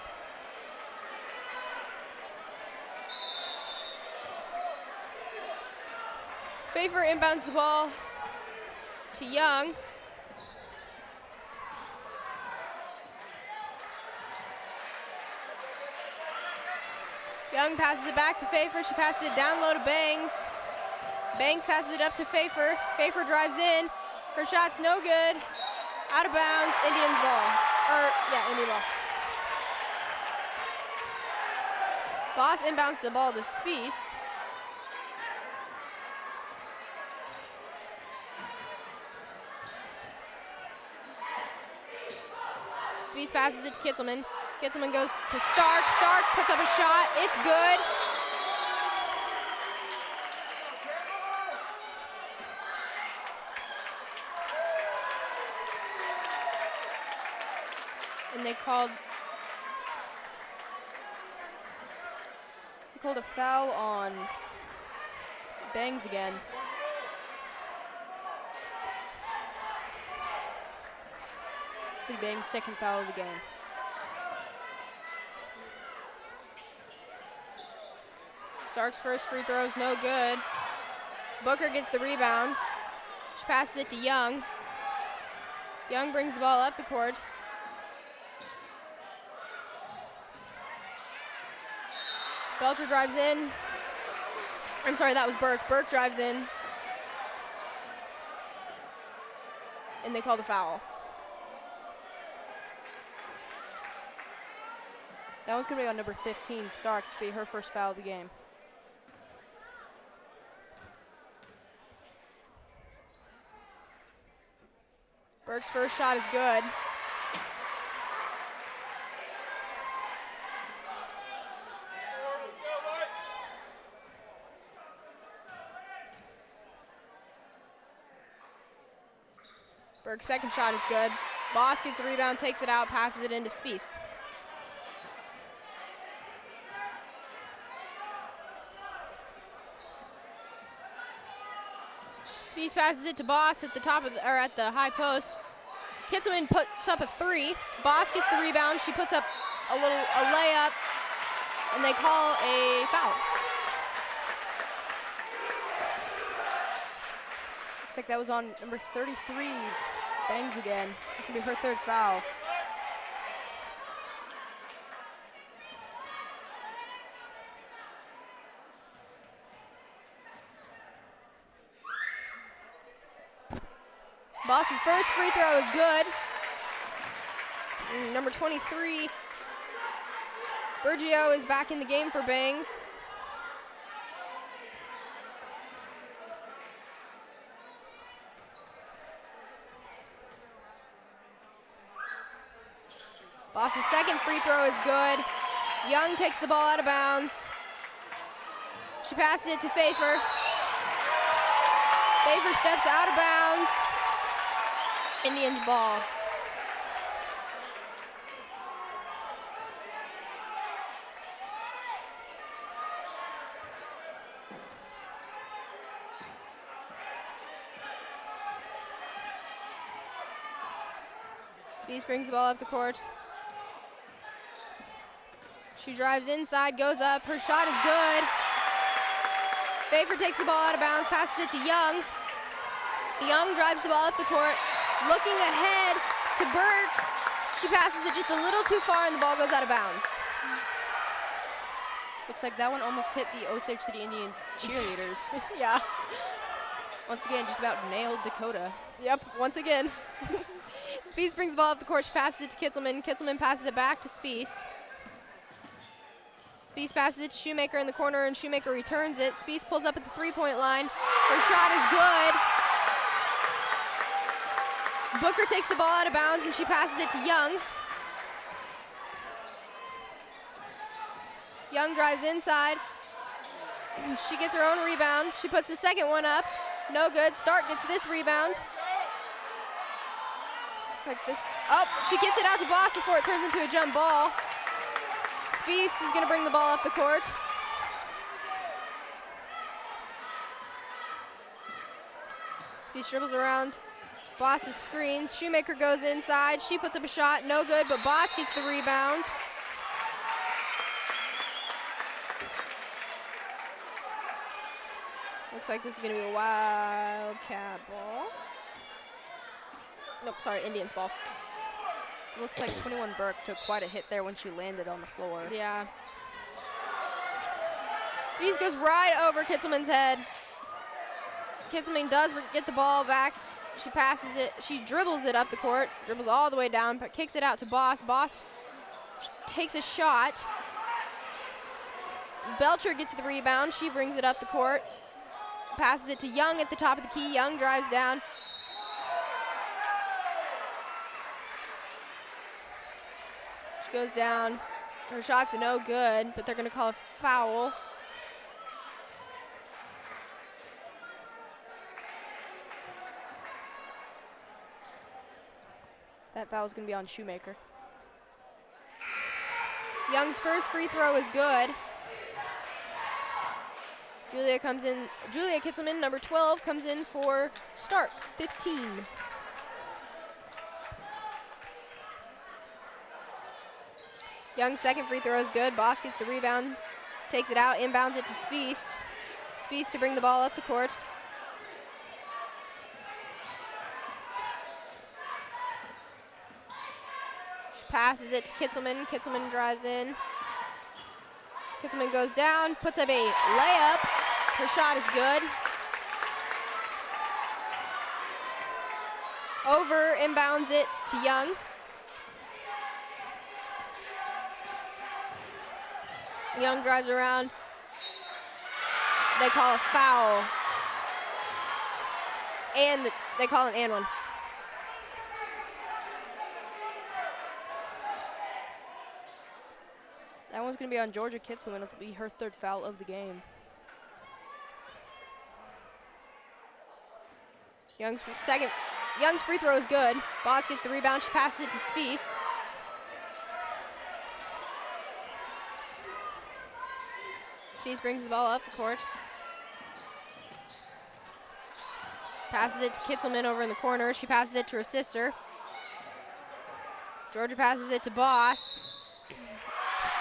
Favor inbounds the ball to Young. Young passes it back to Favor. She passes it down low to Bangs. Bangs passes it up to Favor. Favor drives in. Her shot's no good. Out of bounds, Indians ball. Indian ball. Boss inbounds the ball to Spies. Spies passes it to Kitzelman. Kitzelman goes to Stark. Stark puts up a shot. It's good. And they called a foul on Bangs again. It'll be Bangs' second foul of the game. Stark's first free throw is no good. Booker gets the rebound. She passes it to Young. Young brings the ball up the court. Belcher drives in. I'm sorry, that was Burke. Burke drives in. And they call the foul. That one's going to be on number 15, Stark. It's going to be her first foul of the game. Burke's first shot is good. Burke's second shot is good. Boss gets the rebound, takes it out, passes it into Spies. Spies passes it to Boss at the top of at the high post. Kitzelman puts up a three. Boss gets the rebound. She puts up a layup, and they call a foul. Looks like that was on number 33, Bangs again. It's gonna be her third foul. Boss's first free throw is good. Number 23, Bergio is back in the game for Bangs. Boss's second free throw is good. Young takes the ball out of bounds. She passes it to Fafer. Fafer steps out of bounds. Indians ball. Spies brings the ball up the court. She drives inside, goes up. Her shot is good. Fafer takes the ball out of bounds, passes it to Young. Young drives the ball up the court, looking ahead to Burke. She passes it just a little too far and the ball goes out of bounds. Looks like that one almost hit the Osage City Indian cheerleaders. Yeah. Once again, just about nailed Dakota. Yep, once again. Spies brings the ball up the court. She passes it to Kitzelman. Kitzelman passes it back to Spies. Spies passes it to Shoemaker in the corner, and Shoemaker returns it. Spies pulls up at the three-point line. Her shot is good. Booker takes the ball out of bounds, and she passes it to Young. Young drives inside. She gets her own rebound. She puts the second one up. No good. Stark gets this rebound. It's like this. Oh, she gets it out to Boss before it turns into a jump ball. Spies is going to bring the ball up the court. Spies dribbles around Boss's screens. Shoemaker goes inside. She puts up a shot. No good, but Boss gets the rebound. Looks like this is going to be a Wildcat ball. Nope, sorry, Indians ball. Looks like 21 Burke took quite a hit there when she landed on the floor. Yeah. Spies goes right over Kitzelman's head. Kitzelman does get the ball back. She passes it. She dribbles it up the court. Dribbles all the way down, but kicks it out to Boss. Boss takes a shot. Belcher gets the rebound. She brings it up the court. Passes it to Young at the top of the key. Young drives down. She goes down. Her shot's no good, but they're going to call a foul. That foul is going to be on Shoemaker. Young's first free throw is good. Julia comes in. Julia Kitzelman, number 12, comes in for Stark, 15. Young's second free throw is good. Boss gets the rebound, takes it out, inbounds it to Spies. Spies to bring the ball up the court. She passes it to Kitzelman. Kitzelman drives in. Kitzelman goes down, puts up a layup. Her shot is good. Over, inbounds it to Young. Young drives around. They call a foul. And they call an and one. That one's going to be on Georgia Kitzelman. It'll be her third foul of the game. Young's free throw is good. Boss gets the rebound. She passes it to Spies. Spies brings the ball up the court. Passes it to Kitzelman over in the corner. She passes it to her sister. Georgia passes it to Boss.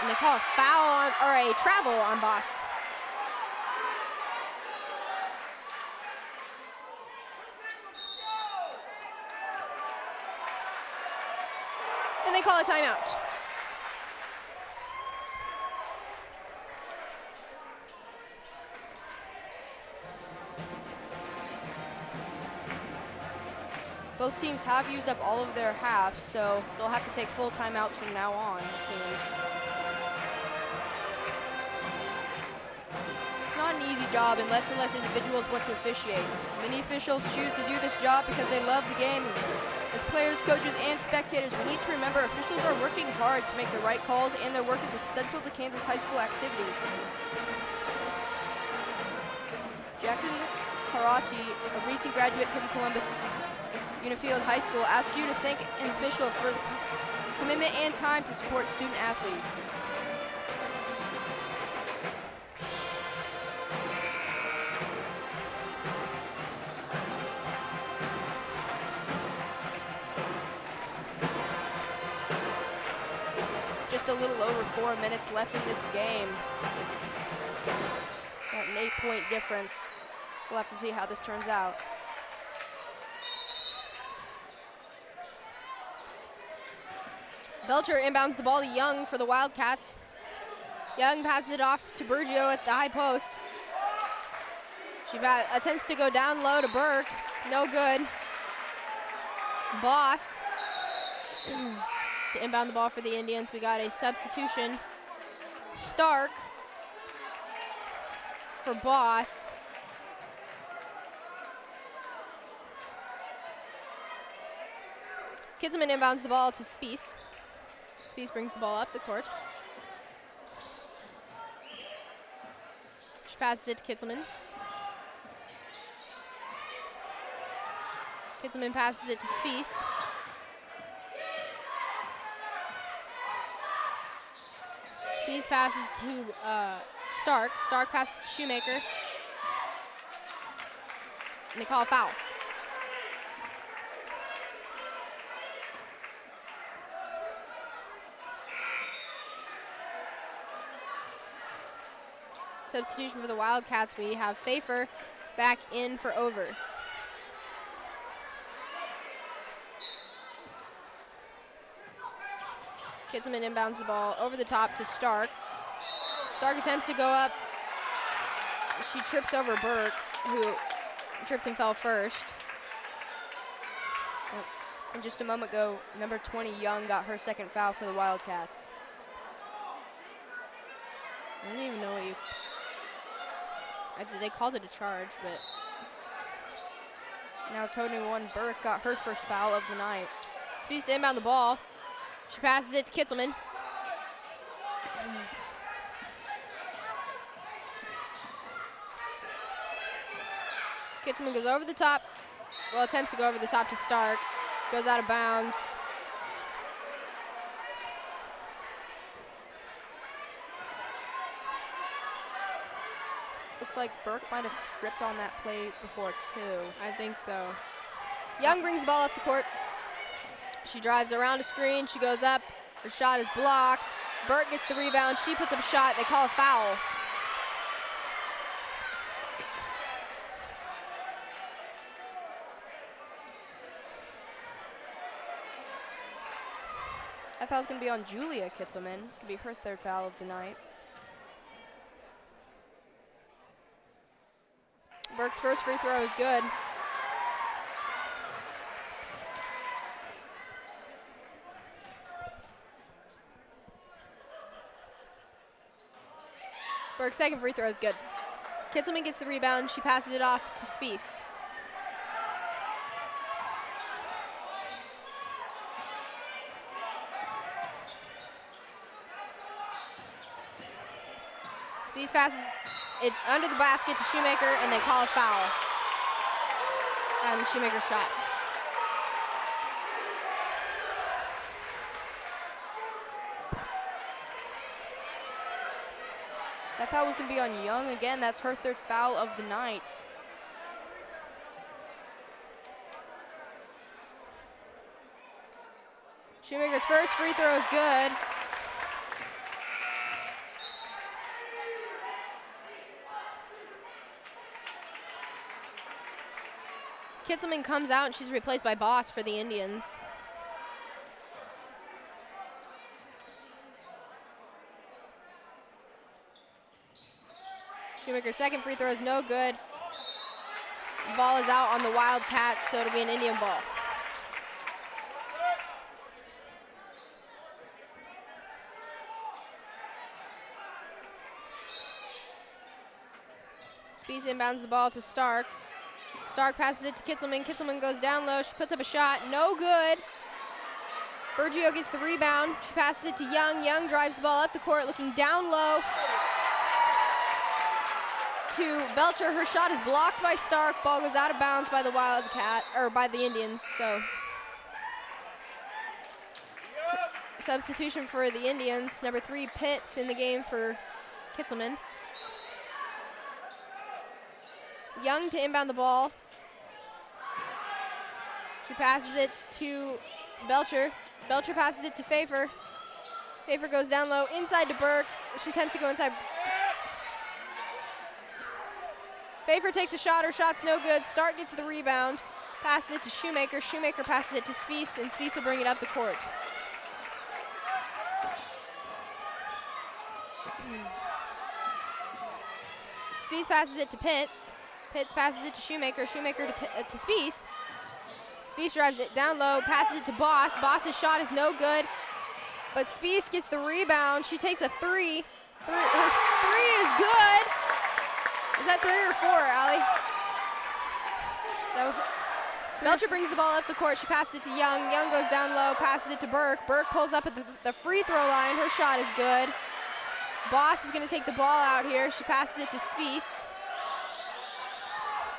And they call a foul on, or a travel on Boss. And they call a timeout. Both teams have used up all of their halves, so they'll have to take full timeouts from now on, it seems. It's not an easy job, and less individuals want to officiate. Many officials choose to do this job because they love the game. As players, coaches, and spectators, we need to remember officials are working hard to make the right calls, and their work is essential to Kansas high school activities. Jackson Karate, a recent graduate from Columbus Unifield High School, asked you to thank an official for the commitment and time to support student athletes. Just a a little over 4 minutes left in this game. Got an 8-point difference. We'll have to see how this turns out. Belcher inbounds the ball to Young for the Wildcats. Young passes it off to Burgio at the high post. She attempts to go down low to Burke. No good. Boss to inbound the ball for the Indians. We got a substitution. Stark for Boss. Kitzelman inbounds the ball to Spies. Spies brings the ball up the court. She passes it to Kitzelman. Kitzelman passes it to Spies. Spies passes to Stark. Stark passes to Shoemaker. And they call a foul. Substitution for the Wildcats, we have Pfeiffer back in for over. Kitzelman inbounds the ball over the top to Stark. Stark attempts to go up. She trips over Burke, who tripped and fell first. And just a moment ago, number 20, Young, got her second foul for the Wildcats. I don't even know what you... they called it a charge, but... Now 21, Burke got her first foul of the night. Speeds to inbound the ball. She passes it to Kitzelman. Kitzelman goes over the top. Well, attempts to go over the top to Stark. Goes out of bounds. Looks like Burke might have tripped on that play before too. I think so. Young brings the ball up the court. She drives around a screen. She goes up. Her shot is blocked. Burke gets the rebound. She puts up a shot. They call a foul. That foul's going to be on Julia Kitzelman. It's going to be her third foul of the night. Burke's first free throw is good. Burke's second free throw is good. Kitzelman gets the rebound. She passes it off to Spies. Spies passes it under the basket to Shoemaker, and they call a foul on Shoemaker's shot. That foul was going to be on Young again. That's her third foul of the night. Shoemaker's first free throw is good. Kitzelman comes out, and she's replaced by Boss for the Indians. Shoemaker's second free throw is no good. The ball is out on the Wildcats, so it'll be an Indian ball. Spies inbounds the ball to Stark. Stark passes it to Kitzelman. Kitzelman goes down low. She puts up a shot. No good. Burgio gets the rebound. She passes it to Young. Young drives the ball up the court, looking down low to Belcher. Her shot is blocked by Stark. Ball goes out of bounds by the by the Indians. So substitution for the Indians. Number 3, Pitts in the game for Kitzelman. Young to inbound the ball. She passes it to Belcher. Belcher passes it to Pfeiffer. Pfeiffer goes down low, inside to Burke. She attempts to go inside. Pfeiffer takes a shot, her shot's no good. Stark gets the rebound, passes it to Shoemaker. Shoemaker passes it to Spies, and Spies will bring it up the court. Spies passes it to Pitts. Pitts passes it to Shoemaker. Shoemaker to Spies. Spies drives it down low, passes it to Boss. Boss's shot is no good, but Spies gets the rebound. She takes a three. Her three is good. Is that 3 or 4, Allie? No. Belcher brings the ball up the court. She passes it to Young. Young goes down low, passes it to Burke. Burke pulls up at the free throw line. Her shot is good. Boss is going to take the ball out here. She passes it to Spies.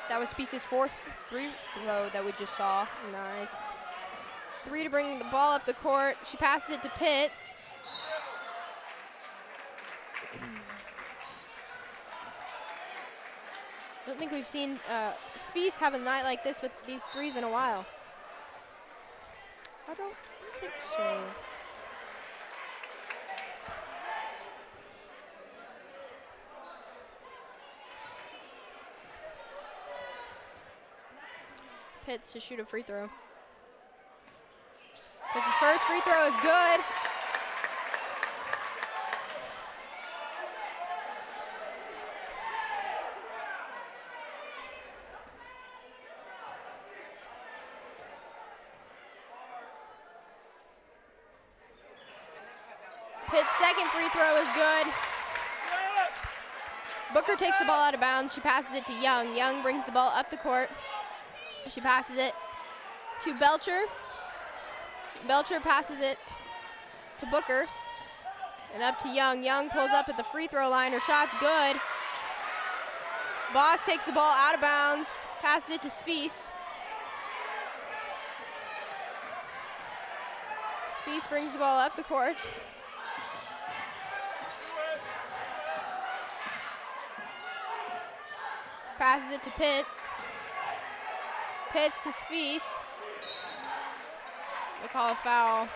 That was Spies' 4th free throw that we just saw. Nice. 3 to bring the ball up the court. She passes it to Pitts. I don't think we've seen Spies have a night like this with these threes in a while. I don't think so. Pitts to shoot a free throw. Pitts' first free throw is good. Pitt's second free throw is good. Booker takes the ball out of bounds. She passes it to Young. Young brings the ball up the court. She passes it to Belcher. Belcher passes it to Booker. And up to Young. Young pulls up at the free throw line. Her shot's good. Boss takes the ball out of bounds. Passes it to Spies. Spies brings the ball up the court. Passes it to Pitts. Pitts to Spies. They call a foul.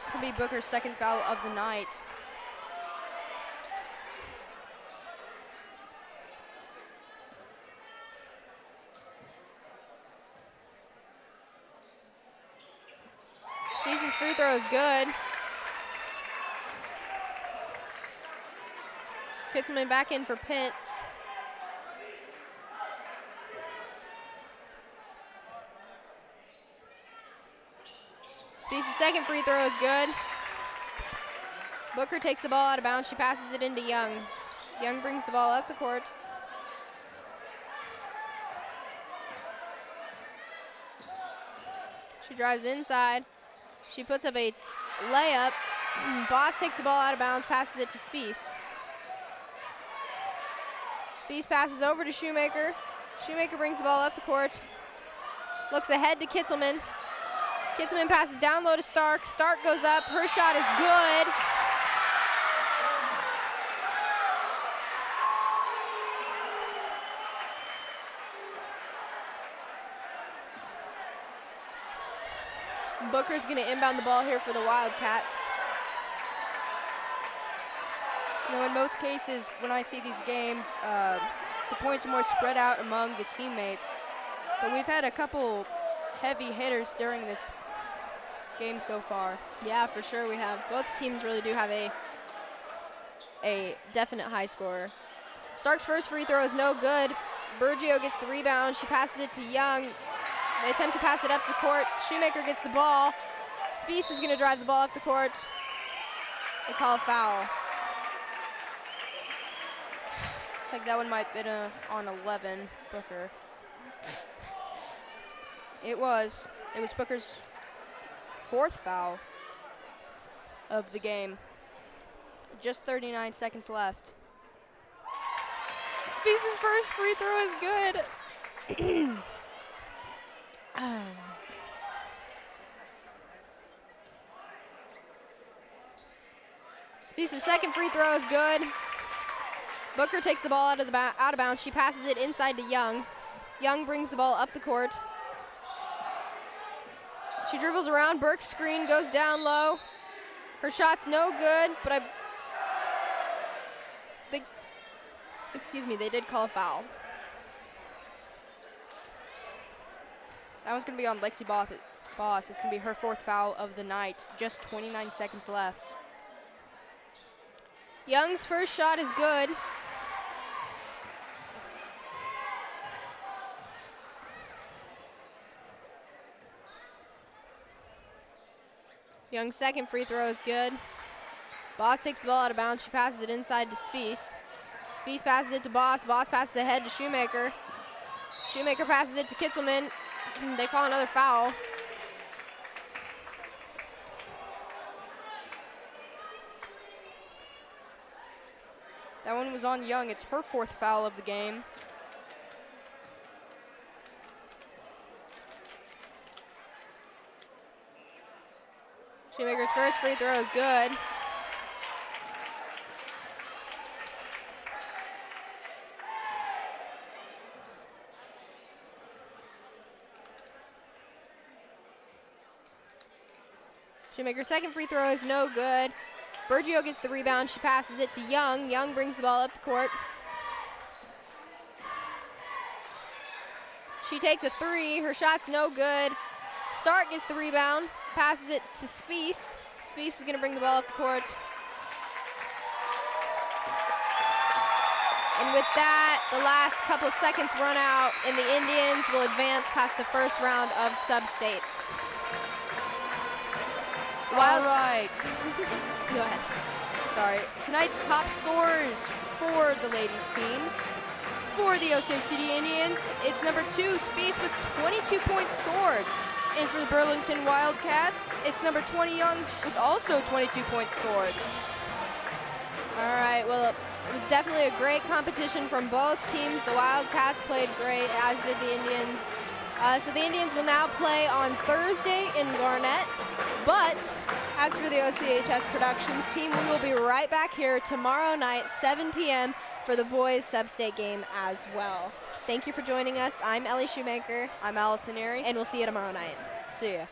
This will be Booker's second foul of the night. Spies' free throw is good. Kitzelman back in for Pitts. Spies' second free throw is good. Booker takes the ball out of bounds. She passes it into Young. Young brings the ball up the court. She drives inside. She puts up a layup. Boss takes the ball out of bounds, passes it to Spies. Spies passes over to Shoemaker. Shoemaker brings the ball up the court. Looks ahead to Kitzelman. Kitzelman passes down low to Stark. Stark goes up. Her shot is good. Booker's going to inbound the ball here for the Wildcats. You know, in most cases, when I see these games, the points are more spread out among the teammates. But we've had a couple heavy hitters during this game so far. Yeah, for sure we have. Both teams really do have a definite high scorer. Stark's first free throw is no good. Bergio gets the rebound. She passes it to Young. They attempt to pass it up the court. Shoemaker gets the ball. Spies is going to drive the ball up the court. They call a foul. Looks like that one might have been on 11, Booker. It was Booker's 4th foul of the game. Just 39 seconds left. Spies' first free throw is good. Spies' second free throw is good. Booker takes the ball out of bounds. She passes it inside to Young. Young brings the ball up the court. She dribbles around, Burke's screen goes down low. Her shot's no good, but they did call a foul. That one's gonna be on Lexi Boss. It's gonna be her 4th foul of the night. Just 29 seconds left. Young's first shot is good. Young's second free throw is good. Boss takes the ball out of bounds. She passes it inside to Spies. Spies passes it to Boss. Boss passes ahead to Shoemaker. Shoemaker passes it to Kitzelman. They call another foul. That one was on Young. It's her 4th foul of the game. Shoemaker's first free throw is good. Shoemaker's second free throw is no good. Bergio gets the rebound. She passes it to Young. Young brings the ball up the court. She takes a 3. Her shot's no good. Stark gets the rebound. Passes it to Spies. Spies is going to bring the ball up the court. And with that, the last couple of seconds run out, and the Indians will advance past the first round of sub-state. All right. Go ahead. Sorry. Tonight's top scorers for the ladies' teams. For the Osage City Indians, it's number 2, Spies, with 22 points scored. And for the Burlington Wildcats, it's number 20, Young, with also 22 points scored. All right, well, it was definitely a great competition from both teams. The Wildcats played great, as did the Indians. So the Indians will now play on Thursday in Garnett. But as for the OCHS Productions team, we will be right back here tomorrow night, 7 p.m. for the boys' sub-state game as well. Thank you for joining us. I'm Ellie Shoemaker. I'm Allison Airy. And we'll see you tomorrow night. See ya.